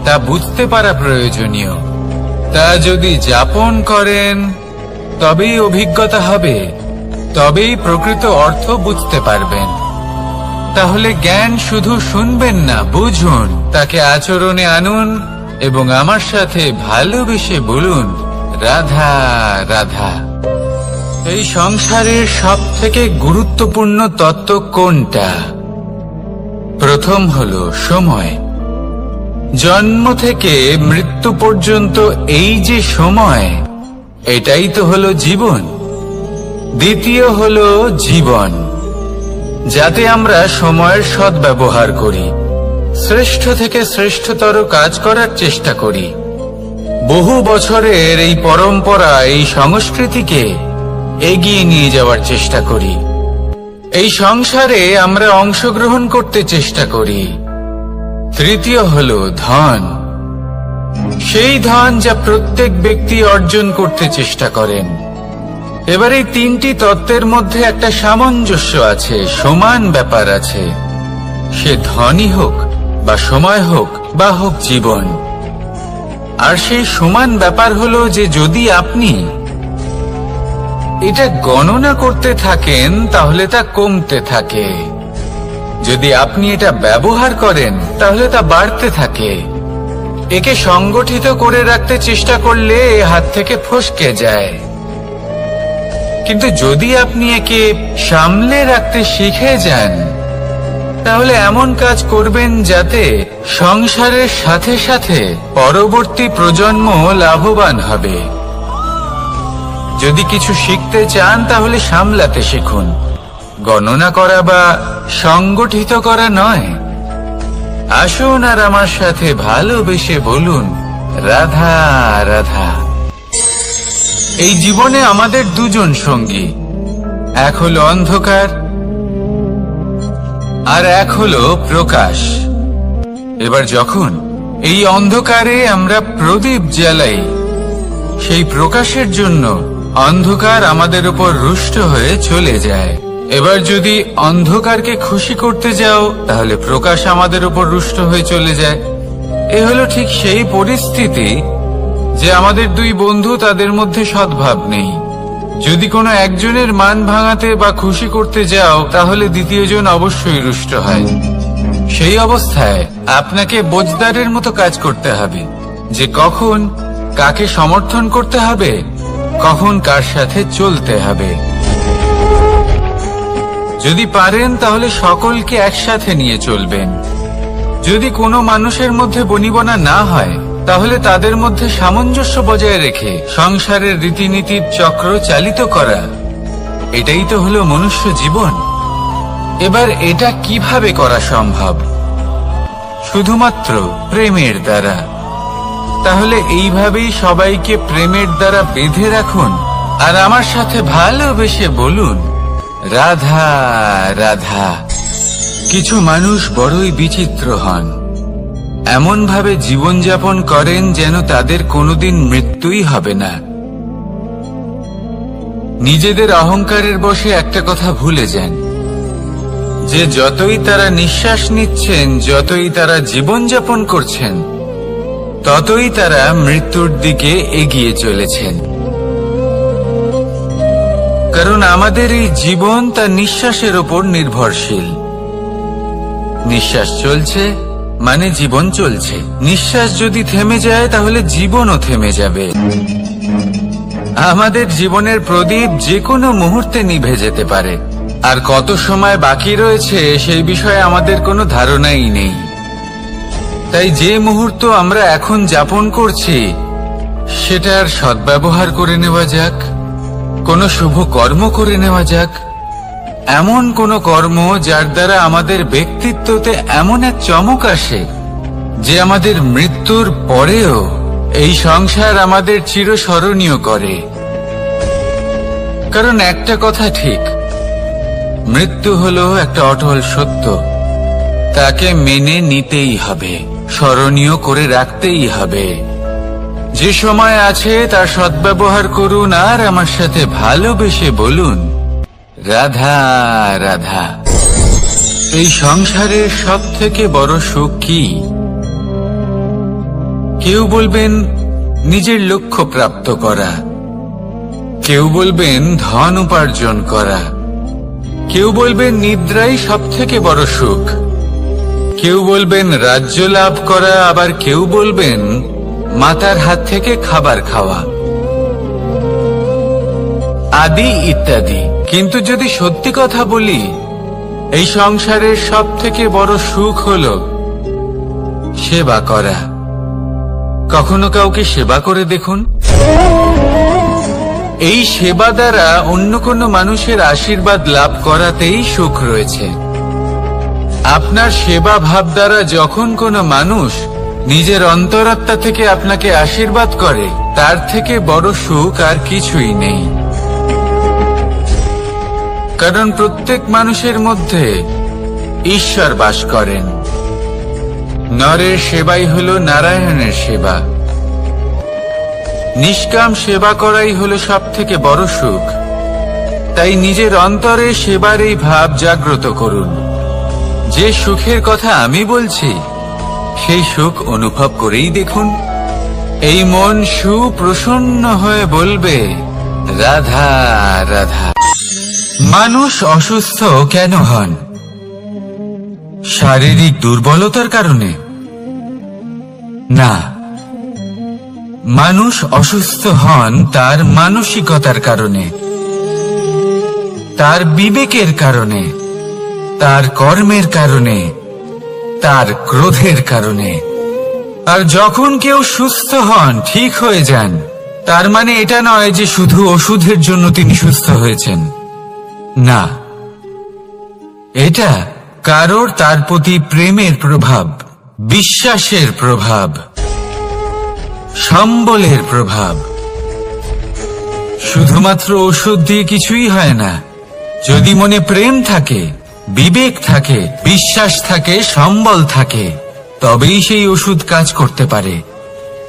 তা বুঝতে পারা প্রয়োজনীয়। তা যদি যাপন করেন তবেই অভিজ্ঞতা হবে, তবেই প্রকৃত অর্থ বুঝতে পারবেন। তাহলে জ্ঞান শুধু শুনবেন না, বুঝুন, তাকে আচরণে আনুন এবং আমার সাথে ভালোবেসে বলুন, রাধা রাধা। এই সংসারের সব থেকে গুরুত্বপূর্ণ তত্ত্ব কোনটা? প্রথম হলো সময়। জন্ম থেকে মৃত্যু পর্যন্ত এই যে সময়, এটাই তো হলো জীবন। দ্বিতীয় হলো জীবন, যাতে আমরা সময়ের সদ্ব্যবহার করি, শ্রেষ্ঠ থেকে শ্রেষ্ঠতর কাজ করার চেষ্টা করি। বহু বছরের এই পরম্পরা, এই সংস্কৃতিকে এগিয়ে নিয়ে যাওয়ার চেষ্টা করি। এই সংসারে আমরা অংশগ্রহণ করতে চেষ্টা করি। তৃতীয় হলো ধন, সেই ধন যা প্রত্যেক ব্যক্তি অর্জন করতে চেষ্টা করেন। এবার এই তিনটি তত্ত্বের মধ্যে একটা সামঞ্জস্য আছে, সমান ব্যাপার আছে। সে ধনই হোক বা সময় হোক বা হোক জীবন। আর সেই সমান ব্যাপার হলো যে যদি আপনি এটা গণনা করতে থাকেন তাহলে তা কমতে থাকে, যদি আপনি এটা ব্যবহার করেন তাহলে তা বাড়তে থাকে। একে সংগঠিত করে রাখতে চেষ্টা করলে এ হাত থেকে ফসকে যায়, কিন্তু যদি আপনি একে সামলে রাখতে শিখে যান তাহলে এমন কাজ করবেন যাতে সংসারের সাথে সাথে পরবর্তী প্রজন্ম লাভবান হবে। যদি কিছু শিখতে চান তাহলে সামলাতে শিখুন, গণনা করা বা সংগঠিত করা নয়। আসুন আর আমার সাথে ভালোবেসে বলুন, রাধা রাধা। এই জীবনে আমাদের দুজন সঙ্গী, এক হলো অন্ধকার আর এক হলো প্রকাশ। এবার যখন এই অন্ধকারে আমরা প্রদীপ জ্বালাই, সেই প্রকাশের জন্য অন্ধকার আমাদের উপর রুষ্ট হয়ে চলে যায়। এবার যদি অন্ধকারকে খুশি করতে যাও তাহলে প্রকাশ আমাদের উপর রুষ্ট হয়ে চলে যায়। এ হলো ঠিক সেই পরিস্থিতি যে আমাদের দুই বন্ধু, তাদের মধ্যে সদ্ভাব নেই। যদি কোনো একজনের মান ভাঙাতে বা খুশি করতে যাও তাহলে দ্বিতীয়জন অবশ্যই রুষ্ট হয়। সেই অবস্থায় আপনাকে বোঝদারের মতো কাজ করতে হবে যে কখন কাকে সমর্থন করতে হবে, কখন কার সাথে চলতে হবে। যদি পারেন তাহলে সকলকে একসাথে নিয়ে চলবেন। যদি কোনো মানুষের মধ্যে বনিবনা না হয় তাহলে তাদের মধ্যে সামঞ্জস্য বজায় রেখে সংসারের রীতিনীতির চক্র চালিত করা, এটাই তো হলো মনুষ্য জীবন। এবার এটা কিভাবে করা সম্ভব? শুধুমাত্র প্রেমের দ্বারা। তাহলে এইভাবেই সবাইকে প্রেমের দ্বারা বেঁধে রাখুন আর আমার সাথে ভালোবেসে বলুন, রাধা রাধা। কিছু মানুষ বড়ই বিচিত্র হন, এমন ভাবে জীবনযাপন করেন যেন তাদের কোনোদিন মৃত্যুই হবে না। নিজেদের অহংকারের বশে একটা কথা ভুলে যান যে যতই তারা নিঃশ্বাস নিচ্ছেন, যতই তারা জীবনযাপন করছেন, ততই তারা মৃত্যুর দিকে এগিয়ে চলেছেন। কারণ আমাদের এই জীবন তার নিঃশ্বাসের ওপর নির্ভরশীল। নিঃশ্বাস চলছে মানে জীবন চলছে। নিঃশ্বাস যদি থেমে যায় তাহলে জীবনও থেমে যাবে। আমাদের জীবনের প্রদীপ যে কোনো মুহূর্তে নিভে যেতে পারে, আর কত সময় বাকি রয়েছে সেই বিষয়ে আমাদের কোনো ধারণাই নেই। তাই যে মুহূর্ত আমরা এখন যাপন করছি সেটার সদ্ব্যবহার করে নেওয়া যাক, কোনো শুভ কর্ম করে নেওয়া যাক, এমন কোনো কর্ম যার দ্বারা আমাদের ব্যক্তিত্বতে এমন এক চমক আসে যে আমাদের মৃত্যুর পরেও এই সংসার আমাদের চিরস্মরণীয় করে। কারণ একটা কথা ঠিক, মৃত্যু হলো একটা অটল সত্য, তাকে মেনে নিতেই হবে, স্মরণীয় করে রাখতেই হবে। যে সময় আছে তার সদ্ব্যবহার করুন আর আমার সাথে ভালোবেসে বলুন, রাধা রাধা। এই সংসারের সব থেকে বড় সুখ কি? কেউ বলবেন নিজের লক্ষ্য প্রাপ্ত করা, কেউ বলবেন ধন উপার্জন করা, কেউ বলবেন নিদ্রাই সব থেকে বড় সুখ, কেউ বলবেন রাজ্য লাভ করা, আবার কেউ বলবেন মাতার হাত থেকে খাবার খাওয়া, আদি ইত্যাদি। কিন্তু যদি সত্যি কথা বলি, এই সংসারের সব থেকে বড় সুখ হলো সেবা করা। কখনো কাউকে সেবা করে দেখুন, এই সেবা দ্বারা অন্য কোনো মানুষের আশীর্বাদ লাভ করাতেই সুখ রয়েছে। আপনার সেবা ভাব দ্বারা যখন কোনো মানুষ নিজের অন্তরাত্মা থেকে আপনাকে আশীর্বাদ করে, তার থেকে বড় সুখ আর কিছুই নেই। কারণ প্রত্যেক মানুষের মধ্যে ঈশ্বর বাস করেন। নরের সেবাই হলো নারায়ণের সেবা। নিষ্কাম সেবা করাই হলো সব থেকে বড় সুখ। তাই নিজের অন্তরে সেবার এই ভাব জাগ্রত করুন। যে সুখের কথা আমি বলছি, সেই সুখ অনুভব করেই দেখুন। এই মন সুপ্রসন্ন হয়ে বলবে, রাধা রাধা। মানুষ অসুস্থ কেন হন? শারীরিক দুর্বলতার কারণে? না, মানুষ অসুস্থ হন তার মানসিকতার কারণে, তার বিবেকের কারণে, তার কর্মের কারণে, তার ক্রোধের কারণে। আর যখন কেউ সুস্থ হন, ঠিক হয়ে যান, তার মানে এটা নয় যে শুধু ওষুধের জন্য তিনি সুস্থ হয়েছেন। না, এটা কারোর তার প্রতি প্রেমের প্রভাব, বিশ্বাসের প্রভাব, সম্বলের প্রভাব। শুধুমাত্র ওষুধ দিয়ে কিছুই হয় না। যদি মনে প্রেম থাকে, বিবেক থাকে, বিশ্বাস থাকে, সম্বল থাকে, তবেই সেই ওষুধ কাজ করতে পারে।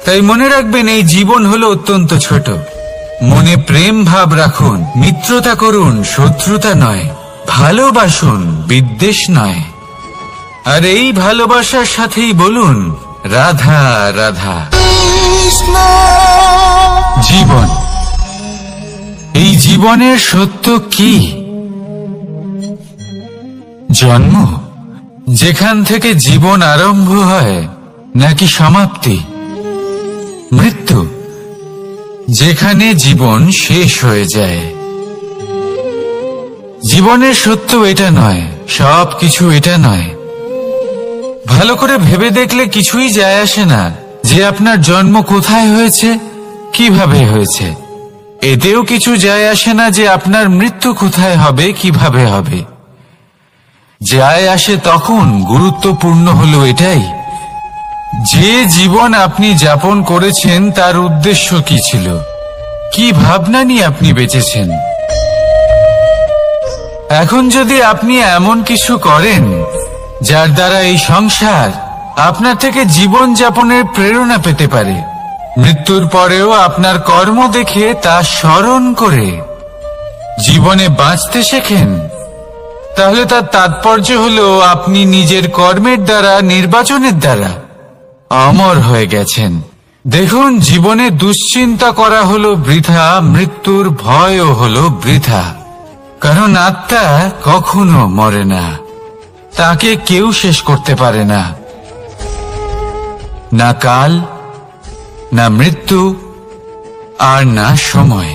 তাই মনে রাখবেন, এই জীবন হলো অত্যন্ত ছোট। মনে প্রেম ভাব রাখুন, মিত্রতা করুন, শত্রুতা নয়। ভালোবাসুন, বিদ্বেষ নয়। আর এই ভালোবাসার সাথেই বলুন, রাধা রাধা। জীবন, এই জীবনের সত্য কি? জন্ম, যেখান থেকে জীবন আরম্ভ হয়, নাকি সমাপ্তি? মৃত্যু, যেখানে জীবন শেষ হয়ে যায়। জীবনের সত্য এটা নয়, সবকিছু এটা নয়। ভালো করে ভেবে দেখলে কিছুই যায় আসে না যে আপনার জন্ম কোথায় হয়েছে, কিভাবে হয়েছে। এতেও কিছু যায় আসে না যে আপনার মৃত্যু কোথায় হবে, কিভাবে হবে। যায় আসে তখন, গুরুত্বপূর্ণ হলো এটাই যে জীবন আপনি যাপন করেছেন তার উদ্দেশ্য কি ছিল, কি ভাবনা নিয়ে আপনি বেঁচেছেন। এখন যদি আপনি এমন কিছু করেন যার দ্বারা এই সংসার আপনার থেকে জীবন যাপনের প্রেরণা পেতে পারে, মৃত্যুর পরেও আপনার কর্ম দেখে তা স্মরণ করে জীবনে বাঁচতে শেখেন, তাহলে তার তাৎপর্য হলো আপনি নিজের কর্মের দ্বারা, নির্বাচনের দ্বারা অমর হয়ে গেছেন। দেখুন, জীবনে দুশ্চিন্তা করা হলো বৃথা, মৃত্যুর ভয়ও হলো বৃথা। কারণ আত্মা কখনো মরে না, তাকে কেউ শেষ করতে পারে না। না কাল, না মৃত্যু, আর না সময়।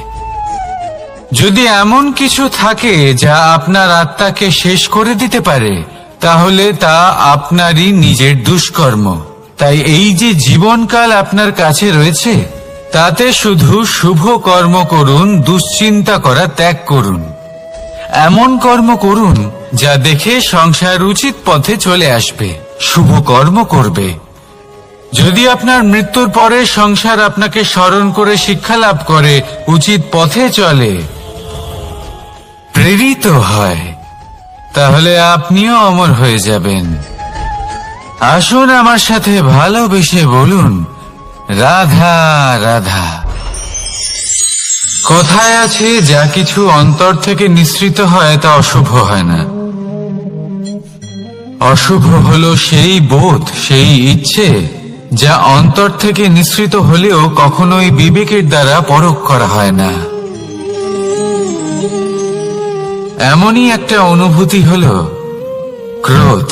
যদি এমন কিছু থাকে যা আপনার আত্মাকে শেষ করে দিতে পারে, তাহলে তা আপনারই নিজের দুষ্কর্ম। তাই এই যে জীবনকাল আপনার কাছে রয়েছে, তাতে শুধু শুভ কর্ম করুন, দুশ্চিন্তা করা ত্যাগ করুন। এমন কর্ম করুন যা দেখে সংসার উচিত পথে চলে আসবে, শুভ কর্ম করবে। যদি আপনার মৃত্যুর পরে সংসার আপনাকে স্মরণ করে শিক্ষা লাভ করে, উচিত পথে চলে, প্রেরিত হয়, তাহলে আপনিও অমর হয়ে যাবেন। আসুন আমার সাথে ভালোবেসে বলুন, রাধা রাধা। কথায় আছে, যা কিছু অন্তর থেকে নিঃসৃত হয় তা অশুভ হয় না। অশুভ হলো সেই বোধ, সেই ইচ্ছে যা অন্তর থেকে নিঃসৃত হলেও কখনোই বিবেকের দ্বারা পরখ করা হয় না। এমনই একটা অনুভূতি হলো ক্রোধ।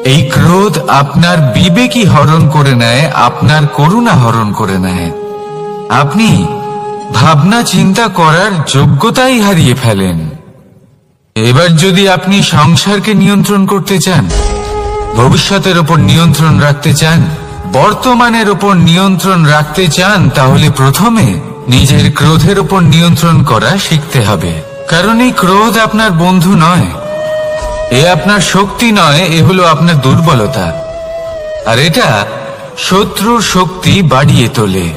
এই ক্রোধ আপনার বিবেকই হরণ করে নেয়, আপনার করুণা হরণ করে নেয়। আপনি ভাবনা চিন্তা করার যোগ্যতাই হারিয়ে ফেলেন। এবার যদি আপনি সংসারকে নিয়ন্ত্রণ করতে চান, ভবিষ্যতের ওপর নিয়ন্ত্রণ রাখতে চান, বর্তমানের ওপর নিয়ন্ত্রণ রাখতে চান, তাহলে প্রথমে নিজের ক্রোধের উপর নিয়ন্ত্রণ করা শিখতে হবে, কারণ এই ক্রোধ আপনার বন্ধু নয়, এ আপনার শক্তি নয়, এ হলো আপনার দুর্বলতা, আর এটা শত্রুর শক্তি বাড়িয়ে তোলে,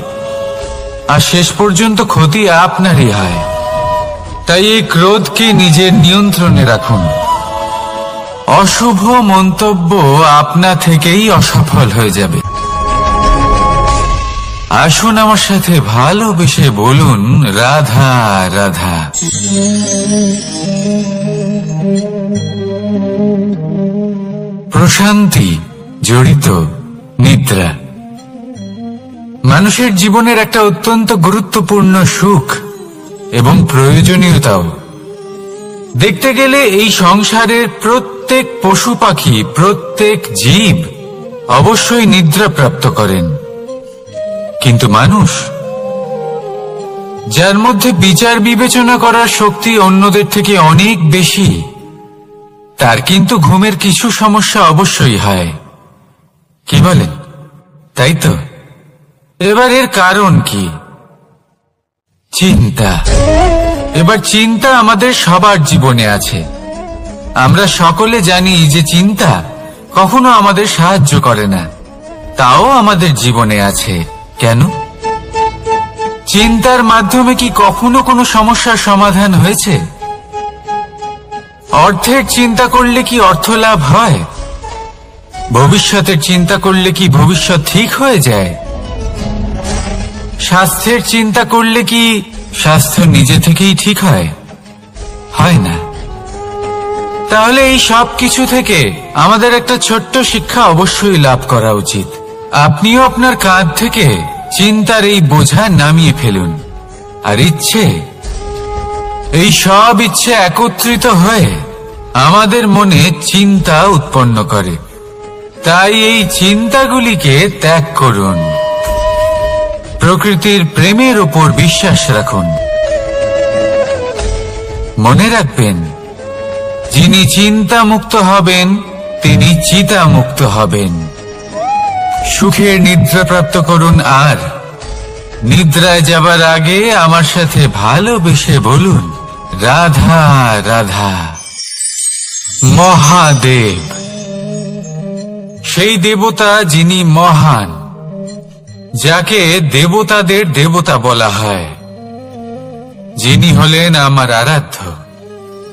আর শেষ পর্যন্ত ক্ষতি আপনারই হয়। তাই এই ক্রোধকে নিজের নিয়ন্ত্রণে রাখুন। অশুভ মন্তব্য আপনা থেকেই অসফল হয়ে যাবে। আসুন আমার সাথে ভালোবেসে বলুন, রাধা রাধা। প্রশান্তি জড়িত নিদ্রা মানুষের জীবনের একটা অত্যন্ত গুরুত্বপূর্ণ সুখ এবং প্রয়োজনীয়তাও। দেখতে গেলে এই সংসারের প্রত্যেক পশু পাখি, প্রত্যেক জীব অবশ্যই নিদ্রা প্রাপ্ত করেন, কিন্তু মানুষ, যার মধ্যে বিচার বিবেচনা করার শক্তি অন্যদের থেকে অনেক বেশি, তার কিন্তু ঘুমের কিছু সমস্যা অবশ্যই হয়। কি বলেন? তাই তো। এবার এর কারণ কি? চিন্তা। এবার চিন্তা আমাদের সবার জীবনে আছে। আমরা সকলে জানি যে চিন্তা কখনো আমাদের সাহায্য করে না, তাও আমাদের জীবনে আছে। কেন? চিন্তার মাধ্যমে কি কখনো কোনো সমস্যার সমাধান হয়েছে? অর্থের চিন্তা করলে কি অর্থ লাভ হয়? ভবিষ্যতের চিন্তা করলে কি ভবিষ্যৎ ঠিক হয়ে যায়? স্বাস্থ্যের চিন্তা করলে কি স্বাস্থ্য নিজে থেকেই ঠিক হয়? হয় না। তাহলে এই সব কিছু থেকে আমাদের একটা ছোট্ট শিক্ষা অবশ্যই লাভ করা উচিত। আপনিও আপনার কাঁধ থেকে চিন্তার এই বোঝা নামিয়ে ফেলুন। আর ইচ্ছে, এই সব ইচ্ছে একত্রিত হয়ে আমাদের মনে চিন্তা উৎপন্ন করে। তাই এই চিন্তাগুলিকে ত্যাগ করুন। প্রকৃতির প্রেমের উপর বিশ্বাস রাখুন। মনে রাখবেন, যিনি চিন্তা মুক্ত হবেন তিনি চিতা মুক্ত হবেন। সুখের নিদ্রা প্রাপ্ত করুন, আর নিদ্রায় যাবার আগে আমার সাথে ভালোবেসে বলুন, রাধা রাধা। মহাদেব, সেই দেবতা যিনি মহান, যাকে দেবতাদের দেবতা বলা হয়, যিনি হলেন আমার আরাধ্য।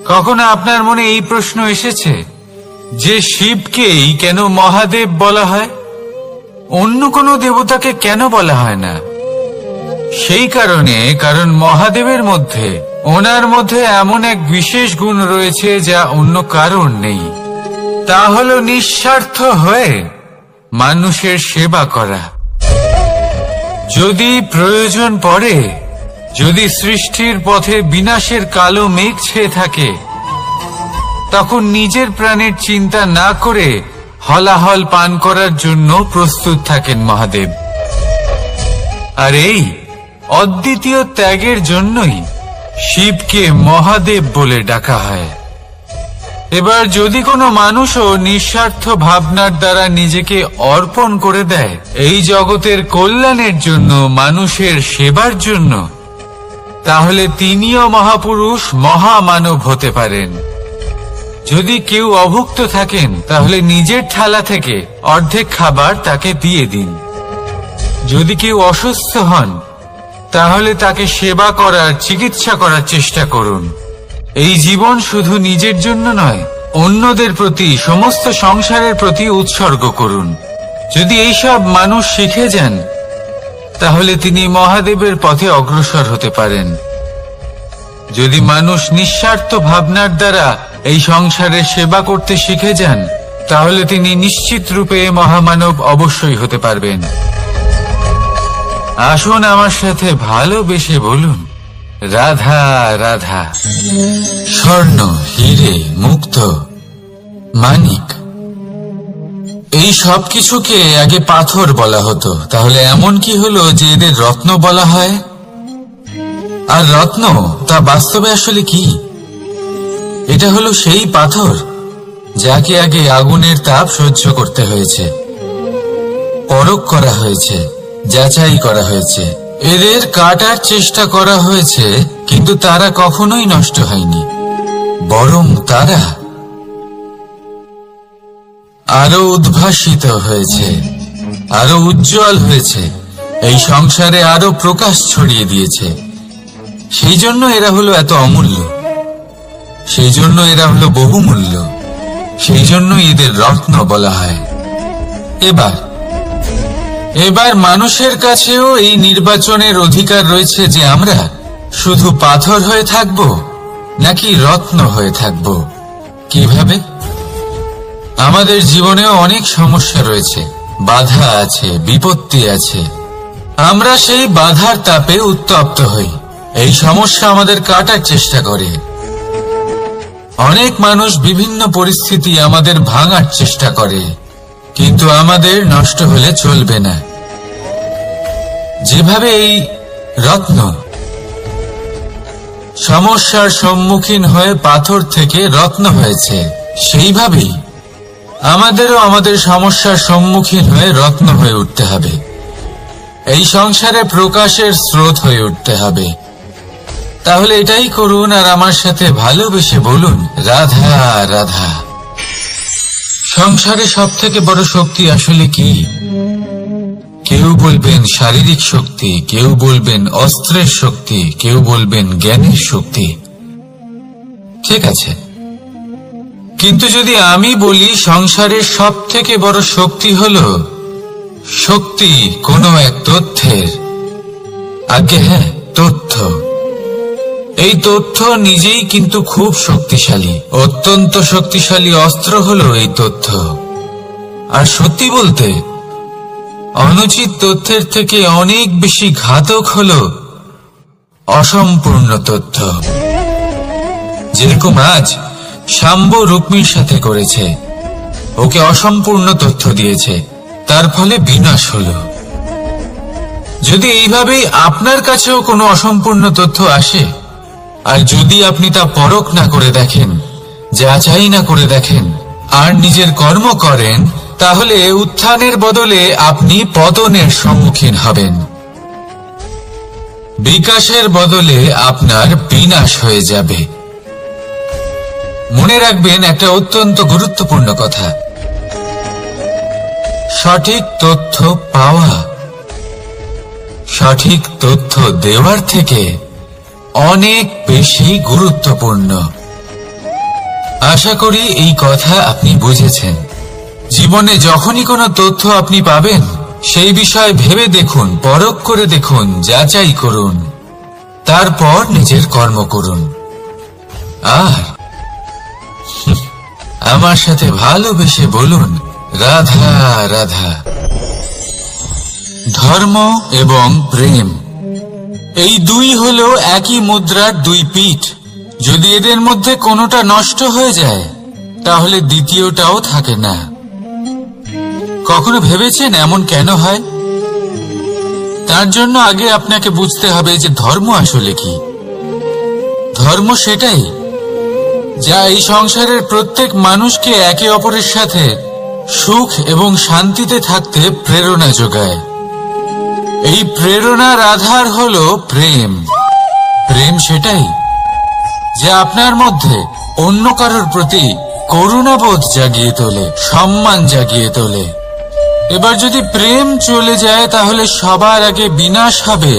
কখনো আপনার মনে এই প্রশ্ন এসেছে যে শিবকেই কেন মহাদেব বলা হয়, অন্য কোনো দেবতাকে কেন বলা হয় না? সেই কারণে, কারণ মহাদেবের মধ্যে, ওনার মধ্যে এমন এক বিশেষ গুণ রয়েছে যা অন্য কারোর নেই। তা হলো নিঃস্বার্থ হয়ে মানুষের সেবা করা। যদি প্রয়োজন পড়ে, যদি সৃষ্টির পথে বিনাশের কালো মেঘ ছেয়ে থাকে, তখন নিজের প্রাণের চিন্তা না করে হলাহল পান করার জন্য প্রস্তুত থাকেন মহাদেব। আর এই অদ্বিতীয় ত্যাগের জন্যই শিবকে মহাদেব বলে ডাকা হয়। এবার যদি কোনো মানুষও নিঃস্বার্থ ভাবনার দ্বারা নিজেকে অর্পণ করে দেয় এই জগতের কল্যাণের জন্য, মানুষের সেবার জন্য, তাহলে তিনিও মহাপুরুষ, মহামানব হতে পারেন। যদি কেউ অভুক্ত থাকেন, তাহলে নিজের থালা থেকে অর্ধেক খাবার তাকে দিয়ে দিন। যদি কেউ অসুস্থ হন, তাহলে তাকে সেবা করার, চিকিৎসা করার চেষ্টা করুন। এই জীবন শুধু নিজের জন্য নয়, অন্যদের প্রতি, সমস্ত সংসারের প্রতি উৎসর্গ করুন। যদি এইসব মানুষ শিখে যান, তাহলে তিনি মহাদেবের পথে অগ্রসর হতে পারেন। যদি মানুষ নিঃস্বার্থ ভাবনার দ্বারা এই সংসারের সেবা করতে শিখে যান, তাহলে তিনি নিশ্চিত রূপে মহামানব অবশ্যই হতে পারবেন। আসুন আমার সাথে ভালোবেসে বলুন, রাধা রাধা। স্বর্ণ, হিরে, মুক্ত, মানিক, এই সব কিছুকে আগে পাথর বলা হতো। তাহলে এমন কি হলো যে এদের রত্ন বলা হয়? আর রত্ন তা বাস্তবে আসলে কি? এটা হলো সেই পাথর যাকে আগে আগুনের তাপ সহ্য করতে হয়েছে, পরখ করা হয়েছে, যাচাই করা হয়েছে, এদের কাটার চেষ্টা করা হয়েছে, কিন্তু তারা কখনোই নষ্ট হয়নি, বরং তারা আরো উদ্ভাসিত হয়েছে, আরো উজ্জ্বল হয়েছে, এই সংসারে আরো প্রকাশ ছড়িয়ে দিয়েছে। সেই জন্য এরা হলো এত অমূল্য, সেই জন্য এরা হলো বহুমূল্য, সেই জন্য এদের রত্ন বলা হয়। এবার মানুষের কাছেও এই নির্বাচনের অধিকার রয়েছে যে আমরা শুধু পাথর হয়ে থাকব নাকি রত্ন হয়ে থাকব। কিভাবে? আমাদের জীবনেও অনেক সমস্যা রয়েছে, বাধা আছে, বিপত্তি আছে। আমরা সেই বাধার তাপে উত্তপ্ত হই, এই সমস্যা আমাদের কাটার চেষ্টা করে। অনেক মানুষ বিভিন্ন পরিস্থিতি আমাদের ভাঙার চেষ্টা করে, কিন্তু আমাদের নষ্ট হলে চলবে না। যেভাবে এই রত্ন সমস্যার সম্মুখীন হয়ে পাথর থেকে রত্ন হয়েছে, সেইভাবেই আমাদেরও আমাদের সমস্যার সম্মুখীন হয়ে রত্ন হয়ে উঠতে হবে, এই সংসারে প্রকাশের স্রোত হয়ে উঠতে হবে। তাহলে এটাই করুন আর আমার সাথে ভালোবেসে বলুন, রাধা রাধা। সংসারে সব থেকে বড় শক্তি আসলে কি? কেউ বলবেন শারীরিক শক্তি, কেউ বলবেন অস্ত্রের শক্তি, কেউ বলবেন জ্ঞানের শক্তি। ঠিক আছে, কিন্তু যদি আমি বলি সংসারের সব থেকে বড় শক্তি হলো শক্তি কোনো এক তথ্যের, আগে হ্যাঁ, তথ্য। এই তথ্য নিজেই কিন্তু খুব শক্তিশালী, অত্যন্ত শক্তিশালী অস্ত্র হলো এই তথ্য। আর সত্যি বলতে অনুচিত তথ্যের থেকে অনেক বেশি ঘাতক হলো অসম্পূর্ণ তথ্য। যেরকম আজ শাম্ব রুক্মির সাথে করেছে, ওকে অসম্পূর্ণ তথ্য দিয়েছে, তার ফলে বিনাশ হলো। যদি এইভাবেই আপনার কাছেও কোনো অসম্পূর্ণ তথ্য আসে, আর যদি আপনি তা পরখ না করে দেখেন, যাচাই না করে দেখেন, আর নিজের কর্ম করেন, তাহলে উত্থানের বদলে আপনি পতনের সম্মুখীন হবেন। বিকাশের বদলে আপনার বিনাশ হয়ে যাবে। মনে রাখবেন একটা অত্যন্ত গুরুত্বপূর্ণ কথা, সঠিক তথ্য পাওয়া সঠিক তথ্য দেওয়ার থেকে অনেক বেশি গুরুত্বপূর্ণ। আশা করি এই কথা আপনি বুঝেছেন। জীবনে যখনই কোনো তথ্য আপনি পাবেন, সেই বিষয় ভেবে দেখুন, পরখ করে দেখুন, যাচাই করুন, তারপর নিজের কর্ম করুন। আর আমার সাথে ভালোবেসে বলুন, রাধা রাধা। ধর্ম এবং প্রেম, এই দুই হলো একই মুদ্রার দুই পিঠ। যদি এদের মধ্যে কোনোটা নষ্ট হয়ে যায়, তাহলে দ্বিতীয়টাও থাকে না। কখনো ভেবেছেন এমন কেন হয়? তার জন্য আগে আপনাকে বুঝতে হবে যে ধর্ম আসলে কি। ধর্ম সেটাই যা এই সংসারের প্রত্যেক মানুষকে একে অপরের সাথে সুখ এবং শান্তিতে থাকতে প্রেরণা যোগায়। এই প্রেরণার আধার হলো প্রেম। প্রেম সেটাই যা আপনার মধ্যে অন্য কারোর প্রতি করুণাবোধ জাগিয়ে তোলে, সম্মান জাগিয়ে তোলে। এবার যদি প্রেম চলে যায়, তাহলে সবার আগে বিনাশ হবে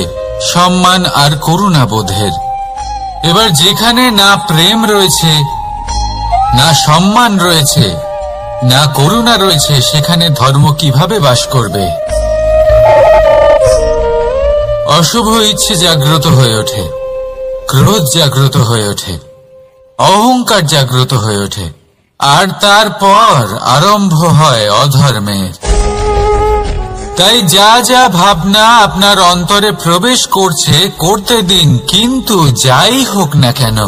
সম্মান আর করুণাবোধের। এবার যেখানে না প্রেম রয়েছে, না সম্মান রয়েছে, না করুণা রয়েছে, সেখানে ধর্ম কিভাবে বাস করবে? অশুভ ইচ্ছে জাগ্রত হয়ে ওঠে, ক্রোধ জাগ্রত হয়ে ওঠে, অহংকার জাগ্রত হয়ে ওঠে, আর তারপর আরম্ভ হয় অধর্মের। তাই যা যা ভাবনা আপনার অন্তরে প্রবেশ করছে, করতে দিন, কিন্তু যাই হোক না কেন,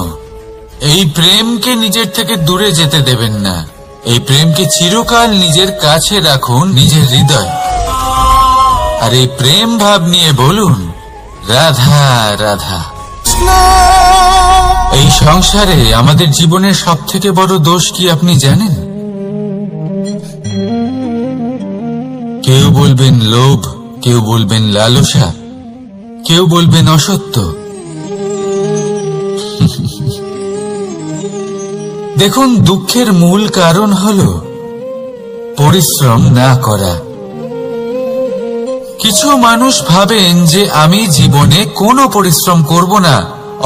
এই প্রেমকে নিজের থেকে দূরে যেতে দেবেন না। এই প্রেমকে চিরকাল নিজের কাছে রাখুন, নিজের হৃদয়। আর এই প্রেম ভাব নিয়ে বলুন, রাধা রাধা। এই সংসারে আমাদের জীবনের সব থেকে বড় দোষ কি আপনি জানেন? কেউ বলবেন লোভ, কেউ বলবেন লালসা, কেউ বলবেন অসত্য। দেখুন, দুঃখের মূল কারণ হলো পরিশ্রম না করা। কিছু মানুষ ভাবেন যে আমি জীবনে কোনো পরিশ্রম করব না,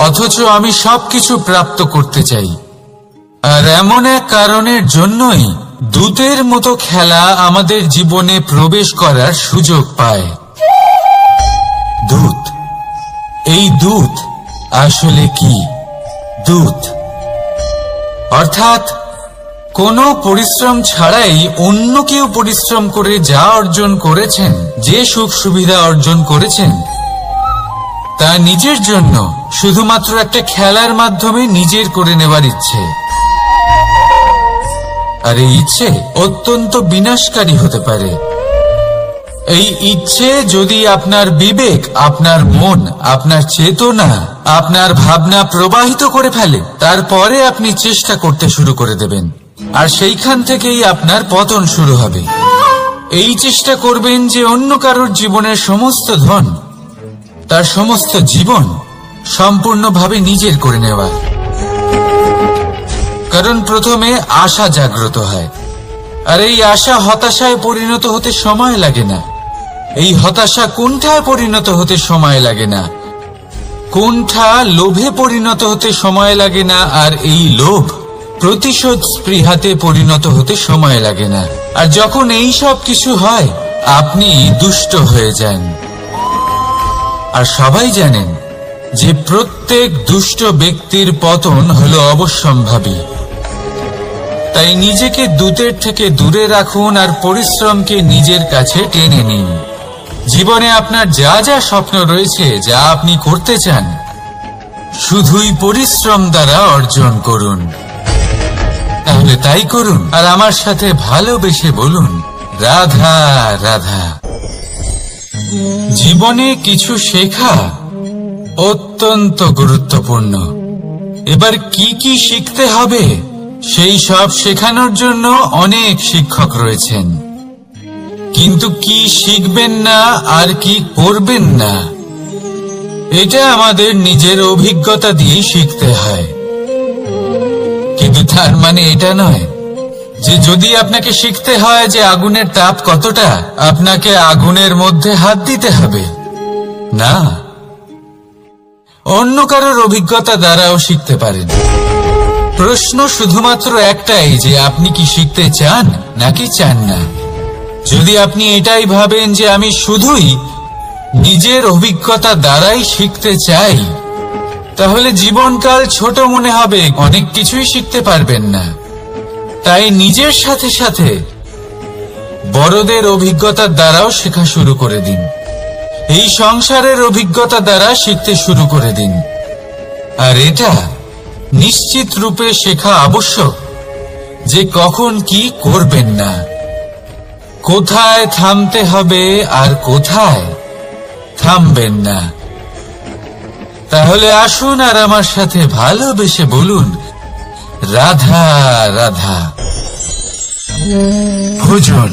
অথচ আমি সবকিছু প্রাপ্ত করতে চাই। আর এমন এক কারণের জন্যই দূতের মতো খেলা আমাদের জীবনে প্রবেশ করার সুযোগ পায়। দূত, এই দূত আসলে কি? দূত অর্থাৎ কোনো পরিশ্রম ছাড়াই অন্য কেউ পরিশ্রম করে যা অর্জন করেছেন, যে সুখ সুবিধা অর্জন করেছেন, তা নিজের জন্য শুধুমাত্র একটা খেলার মাধ্যমে নিজের করে নেবার ইচ্ছে। আর এই ইচ্ছে অত্যন্ত বিনাশকারী হতে পারে। এই ইচ্ছে যদি আপনার বিবেক, আপনার মন, আপনার চেতনা, আপনার ভাবনা প্রবাহিত করে ফেলে, তারপরে আপনি চেষ্টা করতে শুরু করে দেবেন, আর সেইখান থেকেই আপনার পতন শুরু হবে। এই চেষ্টা করবেন যে অন্য কারোর জীবনের সমস্ত ধন, তার সমস্ত জীবন সম্পূর্ণভাবে নিজের করে নেওয়া। কারণ প্রথমে আশা জাগ্রত হয়, আর এই আশা হতাশায় পরিণত হতে সময় লাগে না। এই হতাশা কুণ্ঠায় পরিণত হতে সময় লাগে না, কুণ্ঠা লোভে পরিণত হতে সময় লাগে না, আর এই লোভ প্রতিশোধ স্পৃহাতে পরিণত হতে সময় লাগে না। আর যখন এই সব কিছু হয়, আপনি দুষ্ট হয়ে যান। আর সবাই জানেন যে প্রত্যেক দুষ্ট ব্যক্তির পতন হলো অবশ্যম্ভাবী। তাই নিজেকে দূতের থেকে দূরে রাখুন আর পরিশ্রমকে নিজের কাছে টেনে নিন। জীবনে আপনার যা যা স্বপ্ন রয়েছে, যা আপনি করতে চান, শুধুই পরিশ্রম দ্বারা অর্জন করুন। তাহলে তাই করুন, আর আমার সাথে ভালোবেসে বলুন, রাধা রাধা। জীবনে কিছু শেখা অত্যন্ত গুরুত্বপূর্ণ। এবার কি কি শিখতে হবে, সেই সব শেখানোর জন্য অনেক শিক্ষক রয়েছেন। কিন্তু কি শিখবেন না আর কি করবেন না, এটা আমাদের নিজের অভিজ্ঞতা দিয়ে শিখতে হয়। কিন্তু তার মানে এটা নয় যে যদি আপনাকে শিখতে হয় যে আগুনের তাপ কতটা, আপনাকে আগুনের মধ্যে হাত দিতে হবে। না, অন্য কারোর অভিজ্ঞতা দ্বারাও শিখতে পারেন। প্রশ্ন শুধুমাত্র একটাই যে আপনি কি শিখতে চান নাকি চান না। যদি আপনি এটাই ভাবেন যে আমি শুধুই নিজের অভিজ্ঞতা দ্বারাই শিখতে চাই, তাহলে জীবনকাল ছোট মনে হবে, অনেক কিছুই শিখতে পারবেন না। তাই নিজের সাথে সাথে বড়দের অভিজ্ঞতার দ্বারাও শেখা শুরু করে দিন। এই সংসারের অভিজ্ঞতা দ্বারা শিখতে শুরু করে দিন। আর এটা নিশ্চিত রূপে শেখা আবশ্যক যে কখন কি করবেন না, কোথায় থামতে হবে আর কোথায় থামবেন না। তাহলে আসুন আর আমার সাথে ভালোবেসে বলুন, রাধা রাধা। ভোজন।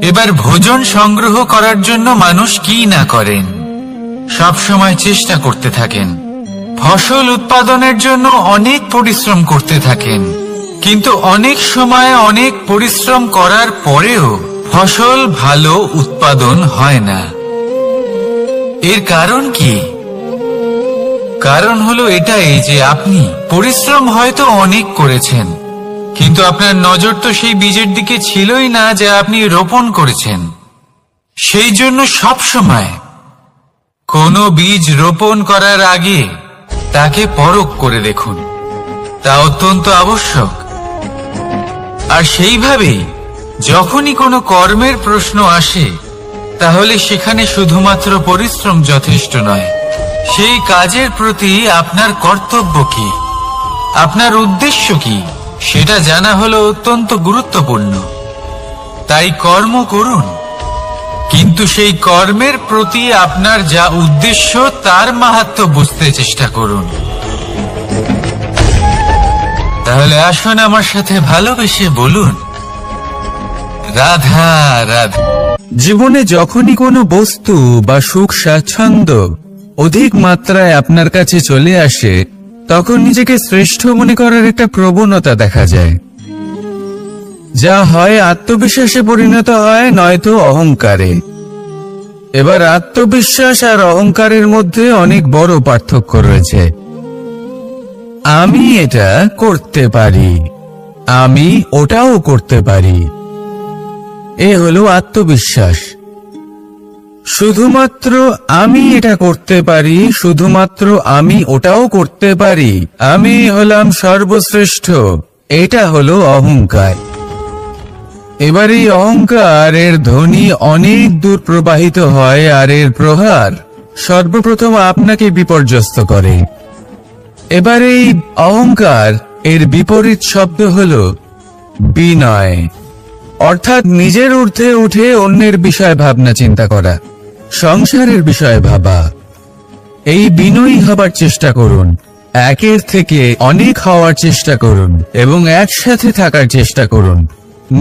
এবার ভোজন সংগ্রহ করার জন্য মানুষ কি না করেন, সব সময় চেষ্টা করতে থাকেন। ফসল উৎপাদনের জন্য অনেক পরিশ্রম করতে থাকেন, কিন্তু অনেক সময় অনেক পরিশ্রম করার পরেও ফসল ভালো উৎপাদন হয় না। এর কারণ কি? কারণ হলো এটাই যে আপনি পরিশ্রম হয়তো অনেক করেছেন, কিন্তু আপনার নজর তো সেই বীজের দিকে ছিলই না যা আপনি রোপণ করেছেন। সেই জন্য সব সময় কোনো বীজ রোপণ করার আগে তাকে পরখ করে দেখুন, তা অত্যন্ত আবশ্যক। আর সেইভাবেই যখনই কোনো কর্মের প্রশ্ন আসে, তাহলে সেখানে শুধুমাত্র পরিশ্রম যথেষ্ট নয়। সেই কাজের প্রতি আপনার কর্তব্য কি, আপনার উদ্দেশ্য কি, সেটা জানা হলো অত্যন্ত গুরুত্বপূর্ণ। তাই কর্ম করুন, কিন্তু সেই কর্মের প্রতি আপনার যা উদ্দেশ্য তার মাহাত্ম্য বুঝতে চেষ্টা করুন। তাহলে আসুন আমার সাথে ভালোবেসে বলুন, রাধা রাধা। জীবনে যখনই কোনো বস্তু বা সুখ স্বাচ্ছন্দ্য অধিক মাত্রায় আপনার কাছে চলে আসে, তখন নিজেকে শ্রেষ্ঠ মনে করার একটা প্রবণতা দেখা যায়, যা হয় আত্মবিশ্বাসে পরিণত হয়, নয়তো অহংকারে। এবার আত্মবিশ্বাস আর অহংকারের মধ্যে অনেক বড় পার্থক্য রয়েছে। আমি এটা করতে পারি, আমি ওটাও করতে পারি, এ হলো আত্মবিশ্বাস। শুধুমাত্র আমি এটা করতে পারি, শুধুমাত্র আমি ওটাও করতে পারি, আমি হলাম সর্বশ্রেষ্ঠ, এটা হলো অহংকার। এবার এই অহংকারের ধ্বনি অনেক দূর প্রবাহিত হয়, আর এর প্রহার সর্বপ্রথম আপনাকে বিপর্যস্ত করে। এবার এই অহংকার এর বিপরীত শব্দ হলো বিনয়, অর্থাৎ নিজের ঊর্ধ্বে উঠে অন্যের বিষয়ে ভাবনা চিন্তা করা, সংসারের বিষয়ে ভাবা। এই বিনয়ী হবার চেষ্টা করুন, একের থেকে অনেক হওয়ার চেষ্টা করুন এবং একসাথে থাকার চেষ্টা করুন।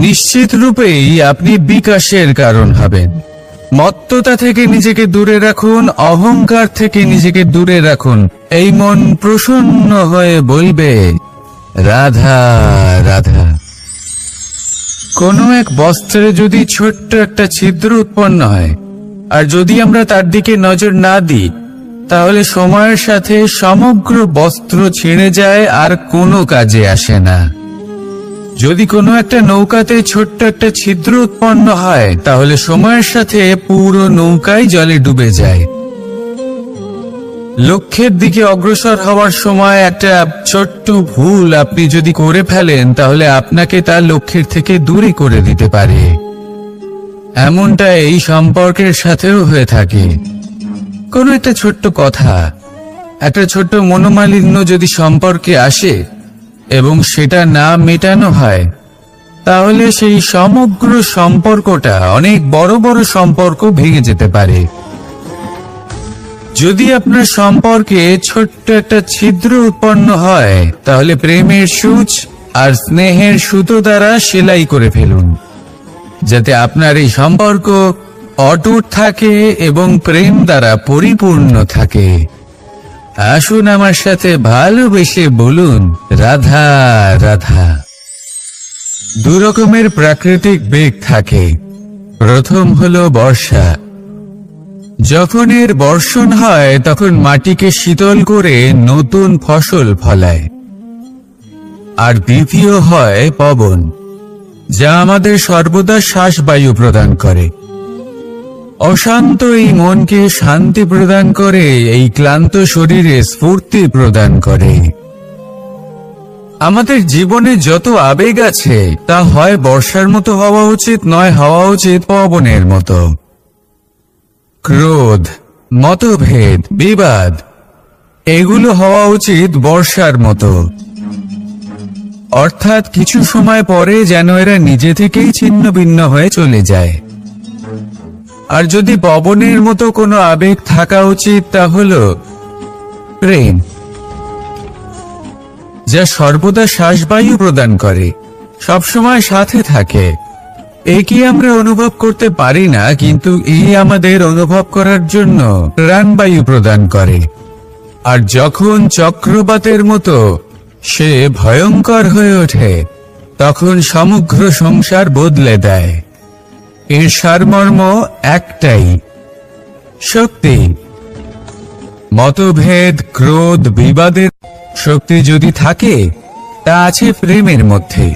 নিশ্চিত রূপেই আপনি বিকাশের কারণ হবেন। মত্ততা থেকে নিজেকে দূরে রাখুন, অহংকার থেকে নিজেকে দূরে রাখুন। এই মন প্রসন্ন হয়ে বলবে, রাধা রাধা। কোনো এক বস্ত্রে যদি ছোট্ট একটা ছিদ্র উৎপন্ন হয়, আর যদি আমরা তার দিকে নজর না দিই, তাহলে সময়ের সাথে সমগ্র বস্ত্র ছিঁড়ে যায় আর কোনো কাজে আসে না। যদি কোনো একটা নৌকাতে ছোট্ট একটা ছিদ্র উৎপন্ন হয়, তাহলে সময়ের সাথে পুরো নৌকাই জলে ডুবে যায়। লক্ষ্যের দিকে অগ্রসর হওয়ার সময় একটা ছোট্ট ভুল আপনি যদি করে ফেলেন, তাহলে আপনাকে তার লক্ষ্যের থেকে দূরে করে দিতে পারে। এমনটা এই সম্পর্কের সাথেও হয়ে থাকে। কোনো একটা ছোট্ট কথা, একটা ছোট্ট মনোমালিন্য যদি সম্পর্কে আসে এবং সেটা না মেটানো হয়, তাহলে সেই সমগ্র সম্পর্কটা অনেক বড় বড় সম্পর্ক ভেঙে যেতে পারে। যদি আপনার সম্পর্কে ছোট্ট একটা ছিদ্র উৎপন্ন হয়, তাহলে প্রেমের সূচ আর স্নেহের সুতো দ্বারা সেলাই করে ফেলুন, যাতে আপনার এই সম্পর্ক অটুট থাকে এবং প্রেম দ্বারা পরিপূর্ণ থাকে। আসুন আমার সাথে ভালোবেসে বলুন, রাধা রাধা। দু রকমের প্রাকৃতিক বেগ থাকে। প্রথম হলো বর্ষা। যখন এর বর্ষণ হয়, তখন মাটিকে শীতল করে নতুন ফসল ফলায়। আর দ্বিতীয় হয় পবন, যা আমাদের সর্বদা শ্বাসবায়ু প্রদান করে। অশান্ত এই মনকে শান্তি প্রদান করে, এই ক্লান্ত শরীরে স্ফূর্তি প্রদান করে। আমাদের জীবনে যত আবেগ আছে, তা হয় বর্ষার মতো হওয়া উচিত, নয় হওয়া উচিত পবনের মতো। ক্রোধ, মতভেদ, বিবাদ, এগুলো হওয়া উচিত বর্ষার মতো। অর্থাৎ কিছু সময় পরে যেন এরা নিজে থেকেই ছিন্ন ভিন্ন হয়ে চলে যায়। আর যদি পবনের মতো কোনো আবেগ থাকা উচিত, তা হলো প্রেম, যা সর্বদা শ্বাসবায়ু প্রদান করে, সবসময় সাথে থাকে। একে আমরা অনুভব করতে পারি না, কিন্তু এই আমাদের অনুভব করার জন্য প্রাণবায়ু প্রদান করে। আর যখন চক্রবাতের মতো সে ভয়ঙ্কর হয়ে ওঠে, তখন সমগ্র সংসার বদলে দেয়। এর সারমর্ম একটাই, শক্তি। মতভেদ, ক্রোধ, বিবাদের শক্তি যদি থাকে, তা আছে প্রেমের মধ্যে।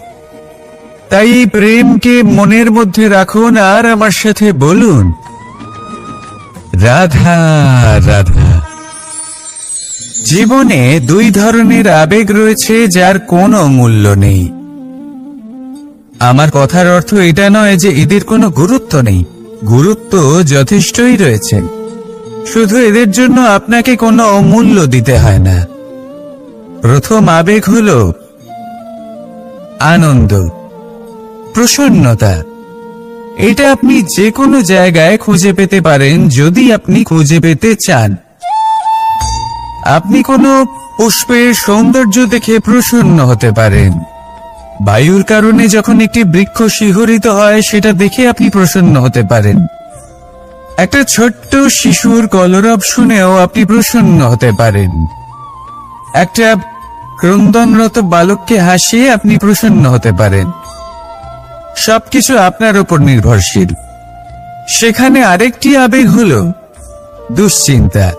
তাই এই প্রেমকে মনের মধ্যে রাখুন আর আমার সাথে বলুন, রাধা রাধা। জীবনে দুই ধরনের আবেগ রয়েছে, যার কোনো মূল্য নেই। আমার কথার অর্থ এটা নয় যে এদের কোনো গুরুত্ব নেই, গুরুত্ব যথেষ্টই রয়েছে, শুধু এদের জন্য আপনাকে কোনো অমূল্য দিতে হয় না। প্রথম আবেগ হলো আনন্দ, প্রসন্নতা। এটা আপনি যে কোনো জায়গায় খুঁজে পেতে পারেন, যদি আপনি খুঁজে পেতে চান। আপনি কোনো পুষ্পের সৌন্দর্য দেখে প্রসন্ন হতে পারেন, বায়ুর কারণে যখন একটি বৃক্ষ শিহরিত হয় সেটা দেখে আপনি প্রসন্ন হতে পারেন। একটা ছোট্ট শিশুর কলরব শুনেও আপনি প্রসন্ন হতে পারেন। একটা ক্রন্দনরত বালককে হাসিয়ে আপনি প্রসন্ন হতে পারেন। সবকিছু আপনার উপর নির্ভরশীল। সেখানে আরেকটি আবেগ হলো দুশ্চিন্তা।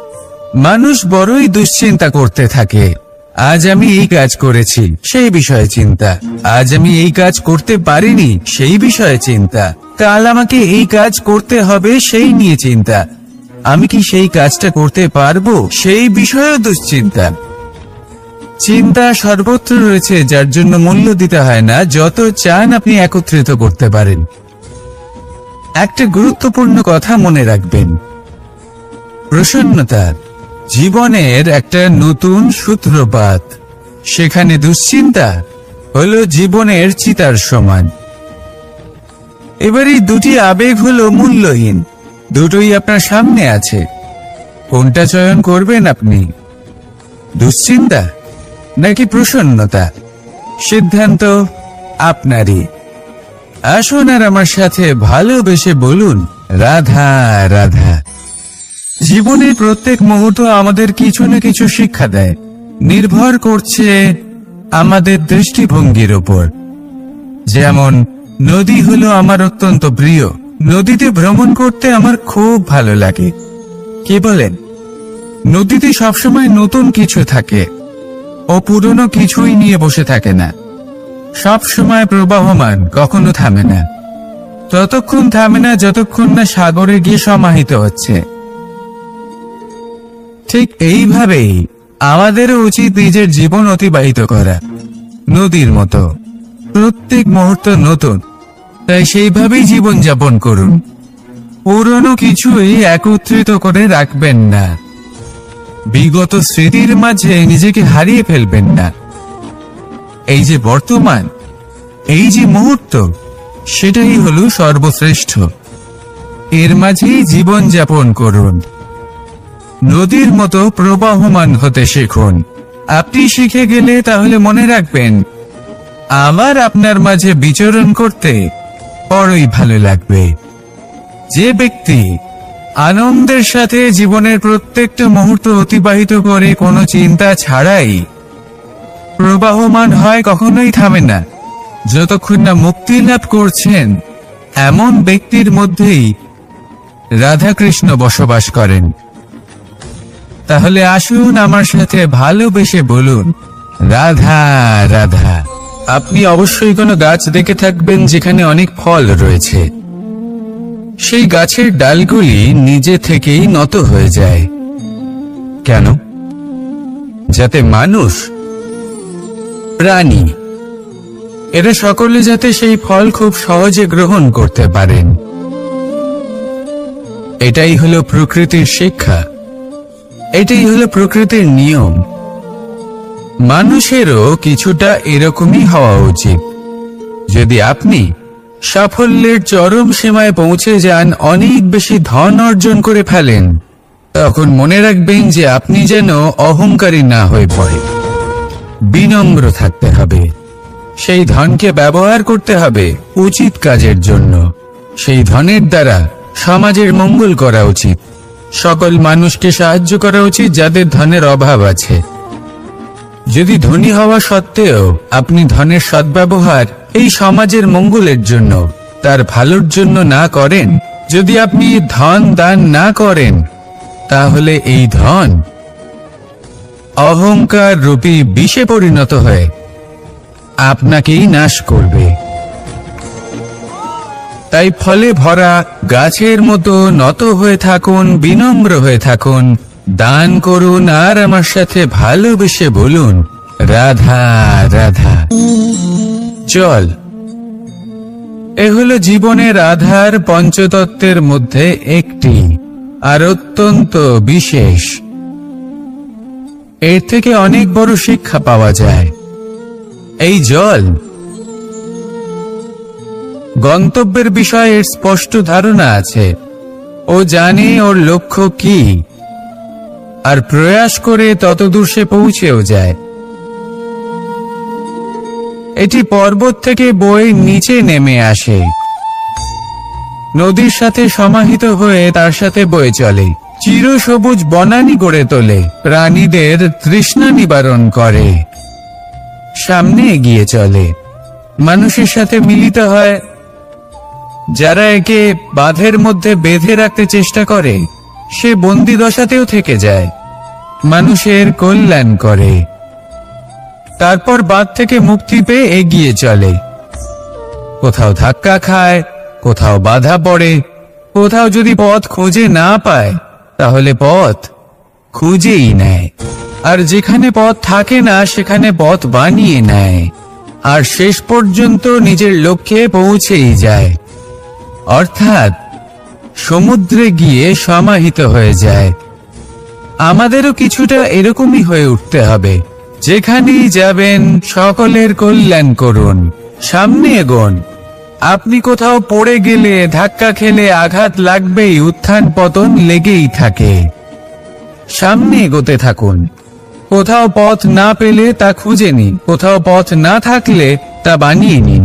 মানুষ বড়ই দুশ্চিন্তা করতে থাকে। আজ আমি এই কাজ করেছি, সেই বিষয়ে চিন্তা। আজ আমি এই কাজ করতে পারিনি, সেই বিষয়ে চিন্তা। কাল আমাকে এই কাজ করতে হবে, সেই নিয়ে চিন্তা। আমি কি সেই কাজটা করতে পারবো, সেই বিষয়েও দুশ্চিন্তা। চিন্তা সর্বত্র রয়েছে, যার জন্য মূল্য দিতে হয় না। যত চান আপনি একত্রিত করতে পারেন। একটা গুরুত্বপূর্ণ কথা মনে রাখবেন, প্রসন্নতা জীবনের একটা নতুন সূত্রপাত। সেখানে দুশ্চিন্তা হলো জীবনের চিতার সমান। এবার এই দুটি আবেগ হলো মূল্যহীন, দুটোই আপনার সামনে আছে। কোনটা চয়ন করবেন আপনি, দুশ্চিন্তা নাকি প্রসন্নতা? সিদ্ধান্ত আপনারই। আসুন আর আমার সাথে ভালোবেসে বলুন, রাধা রাধা। জীবনের প্রত্যেক মুহূর্ত আমাদের কিছু না কিছু শিক্ষা দেয়। নির্ভর করছে আমাদের দৃষ্টিভঙ্গির উপর। যেমন নদী হলো আমার অত্যন্ত প্রিয়। নদীতে ভ্রমণ করতে আমার খুব ভালো লাগে। কি বলেন? নদীতে সবসময় নতুন কিছু থাকে, ও পুরনো কিছুই নিয়ে বসে থাকে না। সব সময় প্রবাহমান, কখনো থামে না। ততক্ষণ থামে না যতক্ষণ না সাগরে গিয়ে সমাহিত হচ্ছে। ঠিক এইভাবেই আমাদেরও উচিত নিজের জীবন অতিবাহিত করা, নদীর মতো। প্রত্যেক মুহূর্ত নতুন, তাই সেইভাবেই জীবন যাপন করুন। পুরনো কিছুই একত্রিত করে রাখবেন না। বিগত স্মৃতির মাঝে নিজেকে হারিয়ে ফেলবেন না। এই যে বর্তমান, এই যে মুহূর্ত, সেটাই হলো সর্বশ্রেষ্ঠ। এর মাঝেই জীবন যাপন করুন। নদীর মতো প্রবাহমান হতে শিখুন। আপনি শিখে গেলে তাহলে মনে রাখবেন, আমার আপনার মাঝে বিচরণ করতে বড়ই ভালো লাগবে। যে ব্যক্তি আনন্দের সাথে জীবনের প্রত্যেকটা মুহূর্ত অতিবাহিত করে কোনো চিন্তা ছাড়াই প্রবাহমান হয়, কখনোই থামে না যতক্ষণ না মুক্তি লাভ করছেন, এমন ব্যক্তির মধ্যেই রাধাকৃষ্ণ বসবাস করেন। তাহলে আসুন আমার সাথে ভালোবেসে বলুন, রাধা রাধা। আপনি অবশ্যই কোনো গাছ দেখে থাকবেন যেখানে অনেক ফল রয়েছে। সেই গাছের ডালগুলি নিজে থেকেই নত হয়ে যায়। কেন? যাতে মানুষ, প্রাণী, এরা সকলে যাতে সেই ফল খুব সহজে গ্রহণ করতে পারেন। এটাই হলো প্রকৃতির শিক্ষা, এটাই হলো প্রকৃতির নিয়ম। মানুষেরও কিছুটা এরকমই হওয়া উচিত। যদি আপনি সাফল্যের চরম সীমায় পৌঁছে যান, অনেক বেশি ধন অর্জন করে ফেলেন, তখন মনে রাখবেন যে আপনি যেন অহংকারী না হয়ে পড়ে। বিনম্র থাকতে হবে। সেই ধনকে ব্যবহার করতে হবে উচিত কাজের জন্য। সেই ধনের দ্বারা সমাজের মঙ্গল করা উচিত। সকল মানুষকে সাহায্য করা উচিত যাদের ধনের অভাব আছে। যদি ধনী হওয়া সত্ত্বেও আপনি ধনের সদ্ব্যবহার এই সমাজের মঙ্গলের জন্য, তার ভালোর জন্য না করেন, যদি আপনি ধন দান না করেন, তাহলে এই ধন অহংকার রূপী বিষে পরিণত হয়ে আপনাকেই নাশ করবে। তাই ফলে ভরা গাছের মতো নত হয়ে থাকুন, বিনম্র হয়ে থাকুন, দান করুন, আর আমার সাথে ভালোবেসে বলুন, রাধা রাধা। জল, এ হলো জীবনের আধার পঞ্চতত্ত্বের মধ্যে একটি, আর অত্যন্ত বিশেষ। এর থেকে অনেক বড় শিক্ষা পাওয়া যায়। এই জল গন্তব্যের বিষয়ে এর স্পষ্ট ধারণা আছে। ও জানে ওর লক্ষ্য কি, আর প্রয়াস করে ততদূর সে পৌঁছেও যায়। এটি পর্বত থেকে বয়ে নিচে নেমে আসে, নদীর সাথে সমাহিত হয়ে তার সাথে বয়ে চলে, চিরসবুজ বনানী গড়ে তোলে, প্রাণীদের তৃষ্ণা নিবারণ করে, সামনে এগিয়ে চলে, মানুষের সাথে মিলিত হয়। যারা একে বাঁধের মধ্যে বেঁধে রাখতে চেষ্টা করে সে বন্দি দশাতেও থেকে যায়, মানুষের কল্যাণ করে। তারপর বাঁধ থেকে মুক্তি পেয়ে এগিয়ে চলে, কোথাও ধাক্কা খায়, কোথাও বাধা পড়ে, কোথাও যদি পথ খুঁজে না পায় তাহলে পথ খুঁজেই নেয়, আর যেখানে পথ থাকে না সেখানে পথ বানিয়ে নেয়, আর শেষ পর্যন্ত নিজের লক্ষ্যে পৌঁছেই যায়, অর্থাৎ সমুদ্রে গিয়ে সমাহিত হয়ে যায়। আমাদেরও কিছুটা এরকমই হয়ে উঠতে হবে। যেখানেই যাবেন সকলের কল্যাণ করুন, সামনে এগোন। আপনি কোথাও পড়ে গেলে, ধাক্কা খেলে আঘাত লাগবেই, উত্থান পতন লেগেই থাকে। সামনে এগোতে থাকুন। কোথাও পথ না পেলে তা খুঁজে নিন, কোথাও পথ না থাকলে তা বানিয়ে নিন।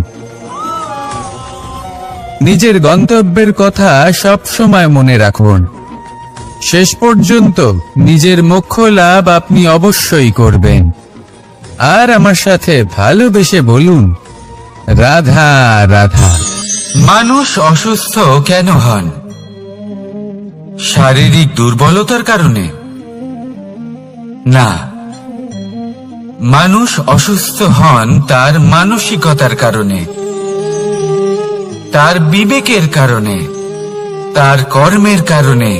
নিজের গন্তব্যের কথা সব সময় মনে রাখুন। শেষ পর্যন্ত নিজের মোক্ষ লাভ আপনি অবশ্যই করবেন। আর আমার সাথে ভালোবেসে বলুন, রাধা রাধা। মানুষ অসুস্থ কেন হন? শারীরিক দুর্বলতার কারণে? না, মানুষ অসুস্থ হন তার মানসিকতার কারণে, তার বিবেকের কারণে, তার কর্মের কারণে,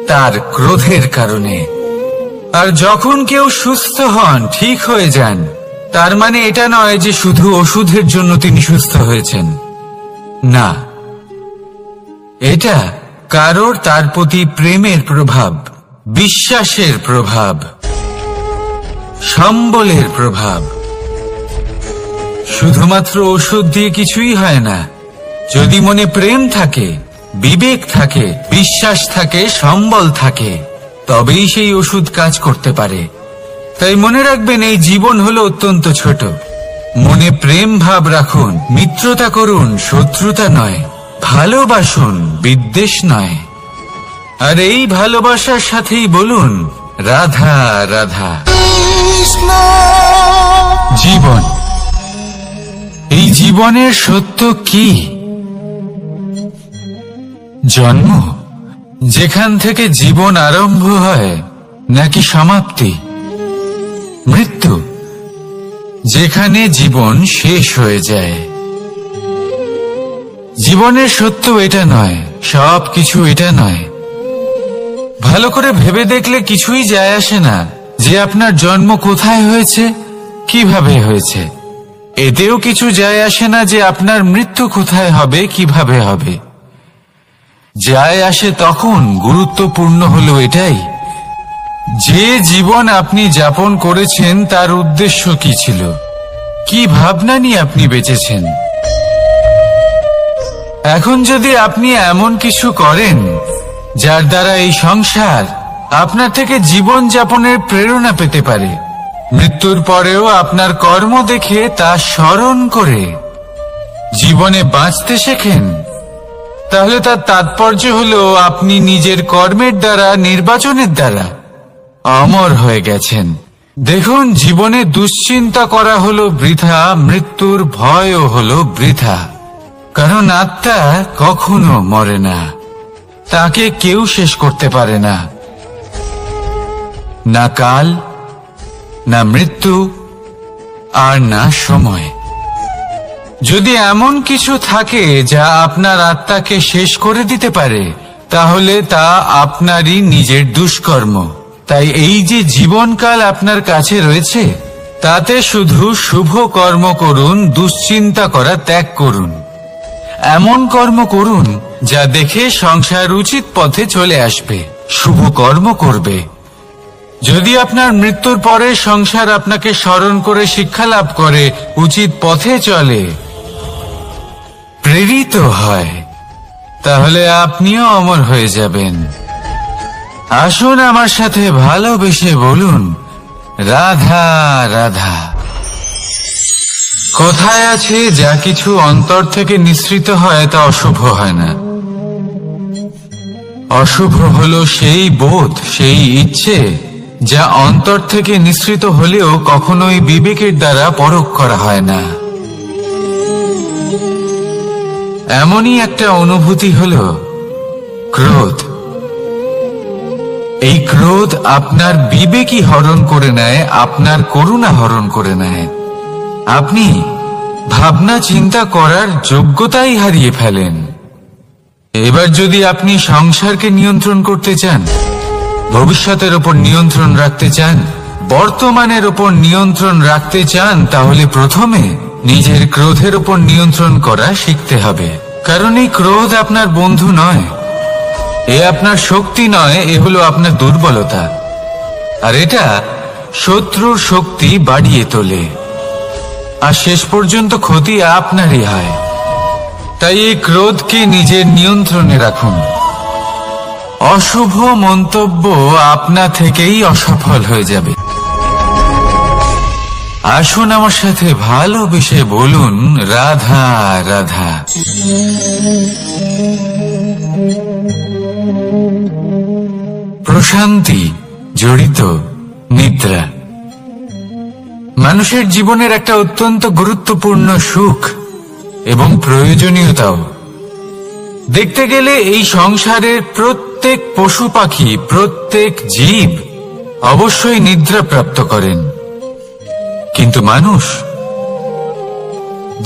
তার ক্রোধের কারণে। আর যখন কেউ সুস্থ হন, ঠিক হয়ে যান, তার মানে এটা নয় যে শুধু ওষুধের জন্য তিনি সুস্থ হয়েছেন। না, এটা কারোর তার প্রতি প্রেমের প্রভাব, বিশ্বাসের প্রভাব, সম্বলের প্রভাব। শুধুমাত্র ওষুধ দিয়ে কিছুই হয় না। যদি মনে প্রেম থাকে, বিবেক থাকে, বিশ্বাস থাকে, সম্বল থাকে, তবেই সেই ওষুধ কাজ করতে পারে। তাই মনে রাখবেন, এই জীবন হলো অত্যন্ত ছোট। মনে প্রেম ভাব রাখুন, মিত্রতা করুন, শত্রুতা নয়, ভালোবাসুন, বিদ্বেষ নয়। আর এই ভালোবাসার সাথেই বলুন, রাধা রাধা। জীবন, এই জীবনের সত্য কি? জন্ম, যেখান থেকে জীবন আরম্ভ হয়, নাকি সমাপ্তি? মৃত্যু, যেখানে জীবন শেষ হয়ে যায়। জীবনের সত্য এটা নয়, সব কিছু এটা নয়। ভালো করে ভেবে দেখলে কিছুই যায় আসে না যে আপনার জন্ম কোথায় হয়েছে, কিভাবে হয়েছে। এতেও কিছু যায় আসে না যে আপনার মৃত্যু কোথায় হবে, কিভাবে হবে। যায় আসে তখন, গুরুত্বপূর্ণ হলো এটাই, যে জীবন আপনি যাপন করেছেন তার উদ্দেশ্য কি ছিল, কি ভাবনা নিয়ে আপনি বেঁচেছেন। এখন যদি আপনি এমন কিছু করেন যার দ্বারা এই সংসার আপনার থেকে জীবন যাপনের প্রেরণা পেতে পারে, মৃত্যুর পরেও আপনার কর্ম দেখে তা স্মরণ করে জীবনে বাঁচতে শেখেন, তাহলে তার তাৎপর্য হলো আপনি নিজের কর্মের দ্বারা, নির্বাচনের দ্বারা অমর হয়ে গেছেন। দেখুন, জীবনে দুশ্চিন্তা করা হলো বৃথা, মৃত্যুর ভয়ও হলো বৃথা। কারণ আত্মা কখনো মরে না, তাকে কেউ শেষ করতে পারে না। না কাল, না মৃত্যু, আর না সময়। যদি এমন কিছু থাকে যা আপনার আত্মাকে শেষ করে দিতে পারে, তাহলে তা আপনারই নিজের দুষ্কর্ম। তাই এই যে জীবনকাল আপনার কাছে রয়েছে, তাতে শুধু শুভ কর্ম করুন, দুশ্চিন্তা করা ত্যাগ করুন। এমন কর্ম করুন যা দেখে সংসার উচিত পথে চলে আসবে, শুভ কর্ম করবে। যদি আপনার মৃত্যুর পরে সংসার আপনাকে স্মরণ করে শিক্ষা লাভ করে, উচিত পথে চলে, প্রেরিত হয়, তাহলে আপনিও অমর হয়ে যাবেন। আসুন আমার সাথে ভালোবেসে বলুন, রাধা রাধা। কথায় আছে, যা কিছু অন্তর থেকে নিঃসৃত হয় তা অশুভ হয় না। অশুভ হলো সেই বোধ, সেই ইচ্ছে যা অন্তর থেকে নিঃসৃত হলেও কখনোই বিবেকের দ্বারা পরখ করা হয় না। এমনই একটা অনুভূতি হলো ক্রোধ। এই ক্রোধ আপনার বিবেকই হরণ করে নেয়, আপনার করুণা হরণ করে নেয়। আপনি ভাবনা চিন্তা করার যোগ্যতাই হারিয়ে ফেলেন। এবার যদি আপনি সংসারকে নিয়ন্ত্রণ করতে চান, ভবিষ্যতের উপর নিয়ন্ত্রণ রাখতে চান, বর্তমানের উপর নিয়ন্ত্রণ রাখতে চান, তাহলে প্রথমে নিজের ক্রোধের উপর নিয়ন্ত্রণ করা শিখতে হবে। কারণ এই ক্রোধ আপনার বন্ধু নয়, এ আপনার শক্তি নয়, এ হলো আপনার দুর্বলতা। আর এটা শত্রুর শক্তি বাড়িয়ে তোলে, আর শেষ পর্যন্ত ক্ষতি আপনারই হয়। তাই এই ক্রোধকে নিজের নিয়ন্ত্রণে রাখুন। অশুভ মন্তব্য আপনা থেকেই অসফল হয়ে যাবে। আসুন আমার সাথে ভালোবেসে বলুন, রাধা রাধা। প্রশান্তি জড়িত নিদ্রা মানুষের জীবনের একটা অত্যন্ত গুরুত্বপূর্ণ সুখ এবং প্রয়োজনীয়তাও। দেখতে গেলে এই সংসারের প্রত্যেক পশু পাখি, প্রত্যেক জীব অবশ্যই নিদ্রা প্রাপ্ত করেন, কিন্তু মানুষ,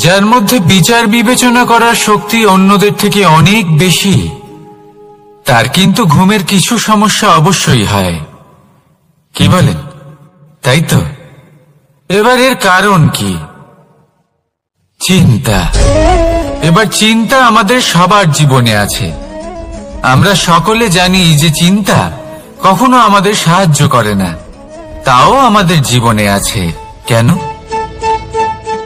যার মধ্যে বিচার বিবেচনা করার শক্তি অন্যদের থেকে অনেক বেশি, তার কিন্তু ঘুমের কিছু সমস্যা অবশ্যই হয়। কি বলেন? তাই তো। এবার এর কারণ কি? চিন্তা। এবার চিন্তা আমাদের সবার জীবনে আছে। আমরা সকলে জানি যে চিন্তা কখনো আমাদের সাহায্য করে না, তাও আমাদের জীবনে আছে। কেন?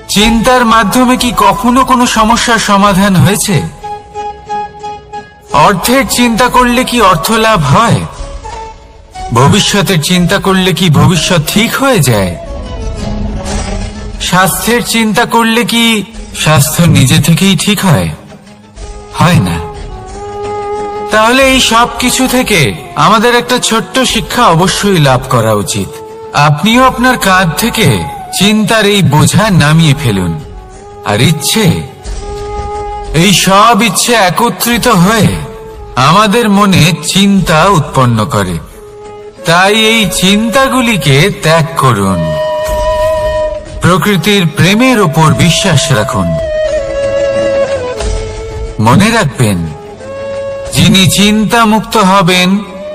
চিন্তার মাধ্যমে কি কখনো কোনো সমস্যার সমাধান হয়েছে? অর্থের চিন্তা করলে কি অর্থ লাভ হয়? ভবিষ্যতের চিন্তা করলে কি ভবিষ্যৎ ঠিক হয়ে যায়? স্বাস্থ্যের চিন্তা করলে কি স্বাস্থ্য নিজে থেকেই ঠিক হয়? হয় না। তাহলে এই সব কিছু থেকে আমাদের একটা ছোট্ট শিক্ষা অবশ্যই লাভ করা উচিত। আপনিও আপনার কাঁধ থেকে চিন্তার এই বোঝা নামিয়ে ফেলুন। আর ইচ্ছে, এই সব ইচ্ছে একত্রিত হয়ে আমাদের মনে চিন্তা উৎপন্ন করে। তাই এই চিন্তাগুলিকে ত্যাগ করুন। প্রকৃতির প্রেমের উপর বিশ্বাস রাখুন। মনে রাখবেন, যিনি চিন্তা মুক্ত হবেন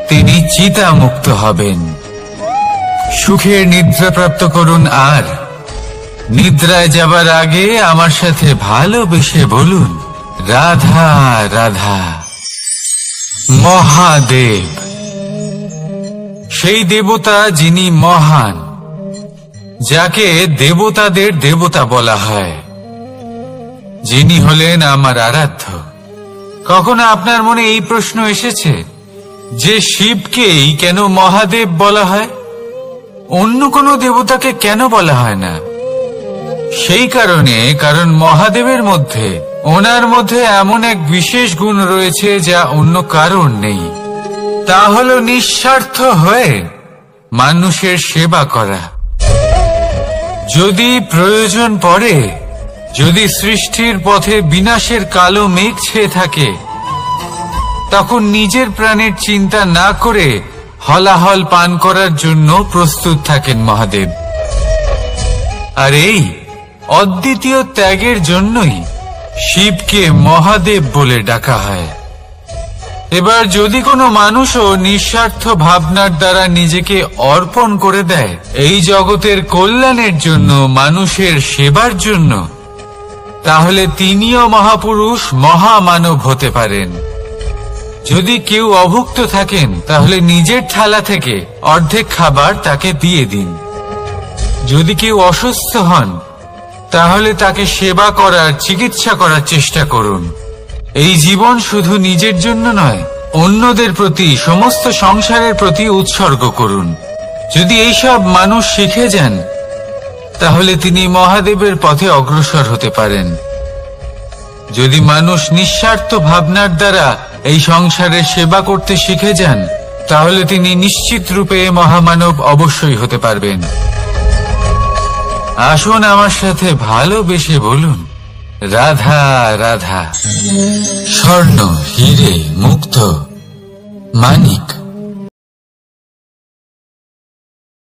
তিনি চিতা মুক্ত হবেন। সুখের নিদ্রা প্রাপ্ত করুন, আর নিদ্রায় যাবার আগে আমার সাথে ভালোবেসে বলুন, রাধা রাধা। মহাদেব, সেই দেবতা যিনি মহান, যাকে দেবতাদের দেবতা বলা হয়, যিনি হলেন আমার আরাধ্য। কখনো আপনার মনে এই প্রশ্ন এসেছে যে শিবকেই কেন মহাদেব বলা হয়, অন্য কোনো দেবতাকে কেন বলা হয় না? সেই কারণে, কারণ মহাদেবের মধ্যে, ওনার মধ্যে এমন এক বিশেষ গুণ রয়েছে যা অন্য কারণ নেই। তা হলো নিঃস্বার্থ হয়ে মানুষের সেবা করা। যদি প্রয়োজন পড়ে, যদি সৃষ্টির পথে বিনাশের কালো মেঘ ছেয়ে থাকে, তখন নিজের প্রাণের চিন্তা না করে হলাহল পান করার জন্য প্রস্তুত থাকেন মহাদেব। আর এই অদ্বিতীয় ত্যাগের জন্যই শিবকে মহাদেব বলে ডাকা হয়। এবার যদি কোনো মানুষও নিঃস্বার্থ ভাবনার দ্বারা নিজেকে অর্পণ করে দেয় এই জগতের কল্যাণের জন্য, মানুষের সেবার জন্য, তাহলে তিনিও মহাপুরুষ, মহামানব হতে পারেন। যদি কেউ অভুক্ত থাকেন, তাহলে নিজের থালা থেকে অর্ধেক খাবার তাকে দিয়ে দিন। যদি কেউ অসুস্থ হন, তাহলে তাকে সেবা করার, চিকিৎসা করার চেষ্টা করুন। এই জীবন শুধু নিজের জন্য নয়, অন্যদের প্রতি, সমস্ত সংসারের প্রতি উৎসর্গ করুন। যদি এইসব মানুষ শিখে যান, তাহলে তিনি মহাদেবের পথে অগ্রসর হতে পারেন। যদি মানুষ নিঃস্বার্থ ভাবনার দ্বারা এই সংসারের সেবা করতে শিখে যান, তাহলে তিনি নিশ্চিত রূপে মহামানব অবশ্যই হতে পারবেন। আসুন আমার সাথে ভালোবেসে বলুন, রাধা রাধা। স্বর্ণ, হিরে, মুক্ত, মানিক,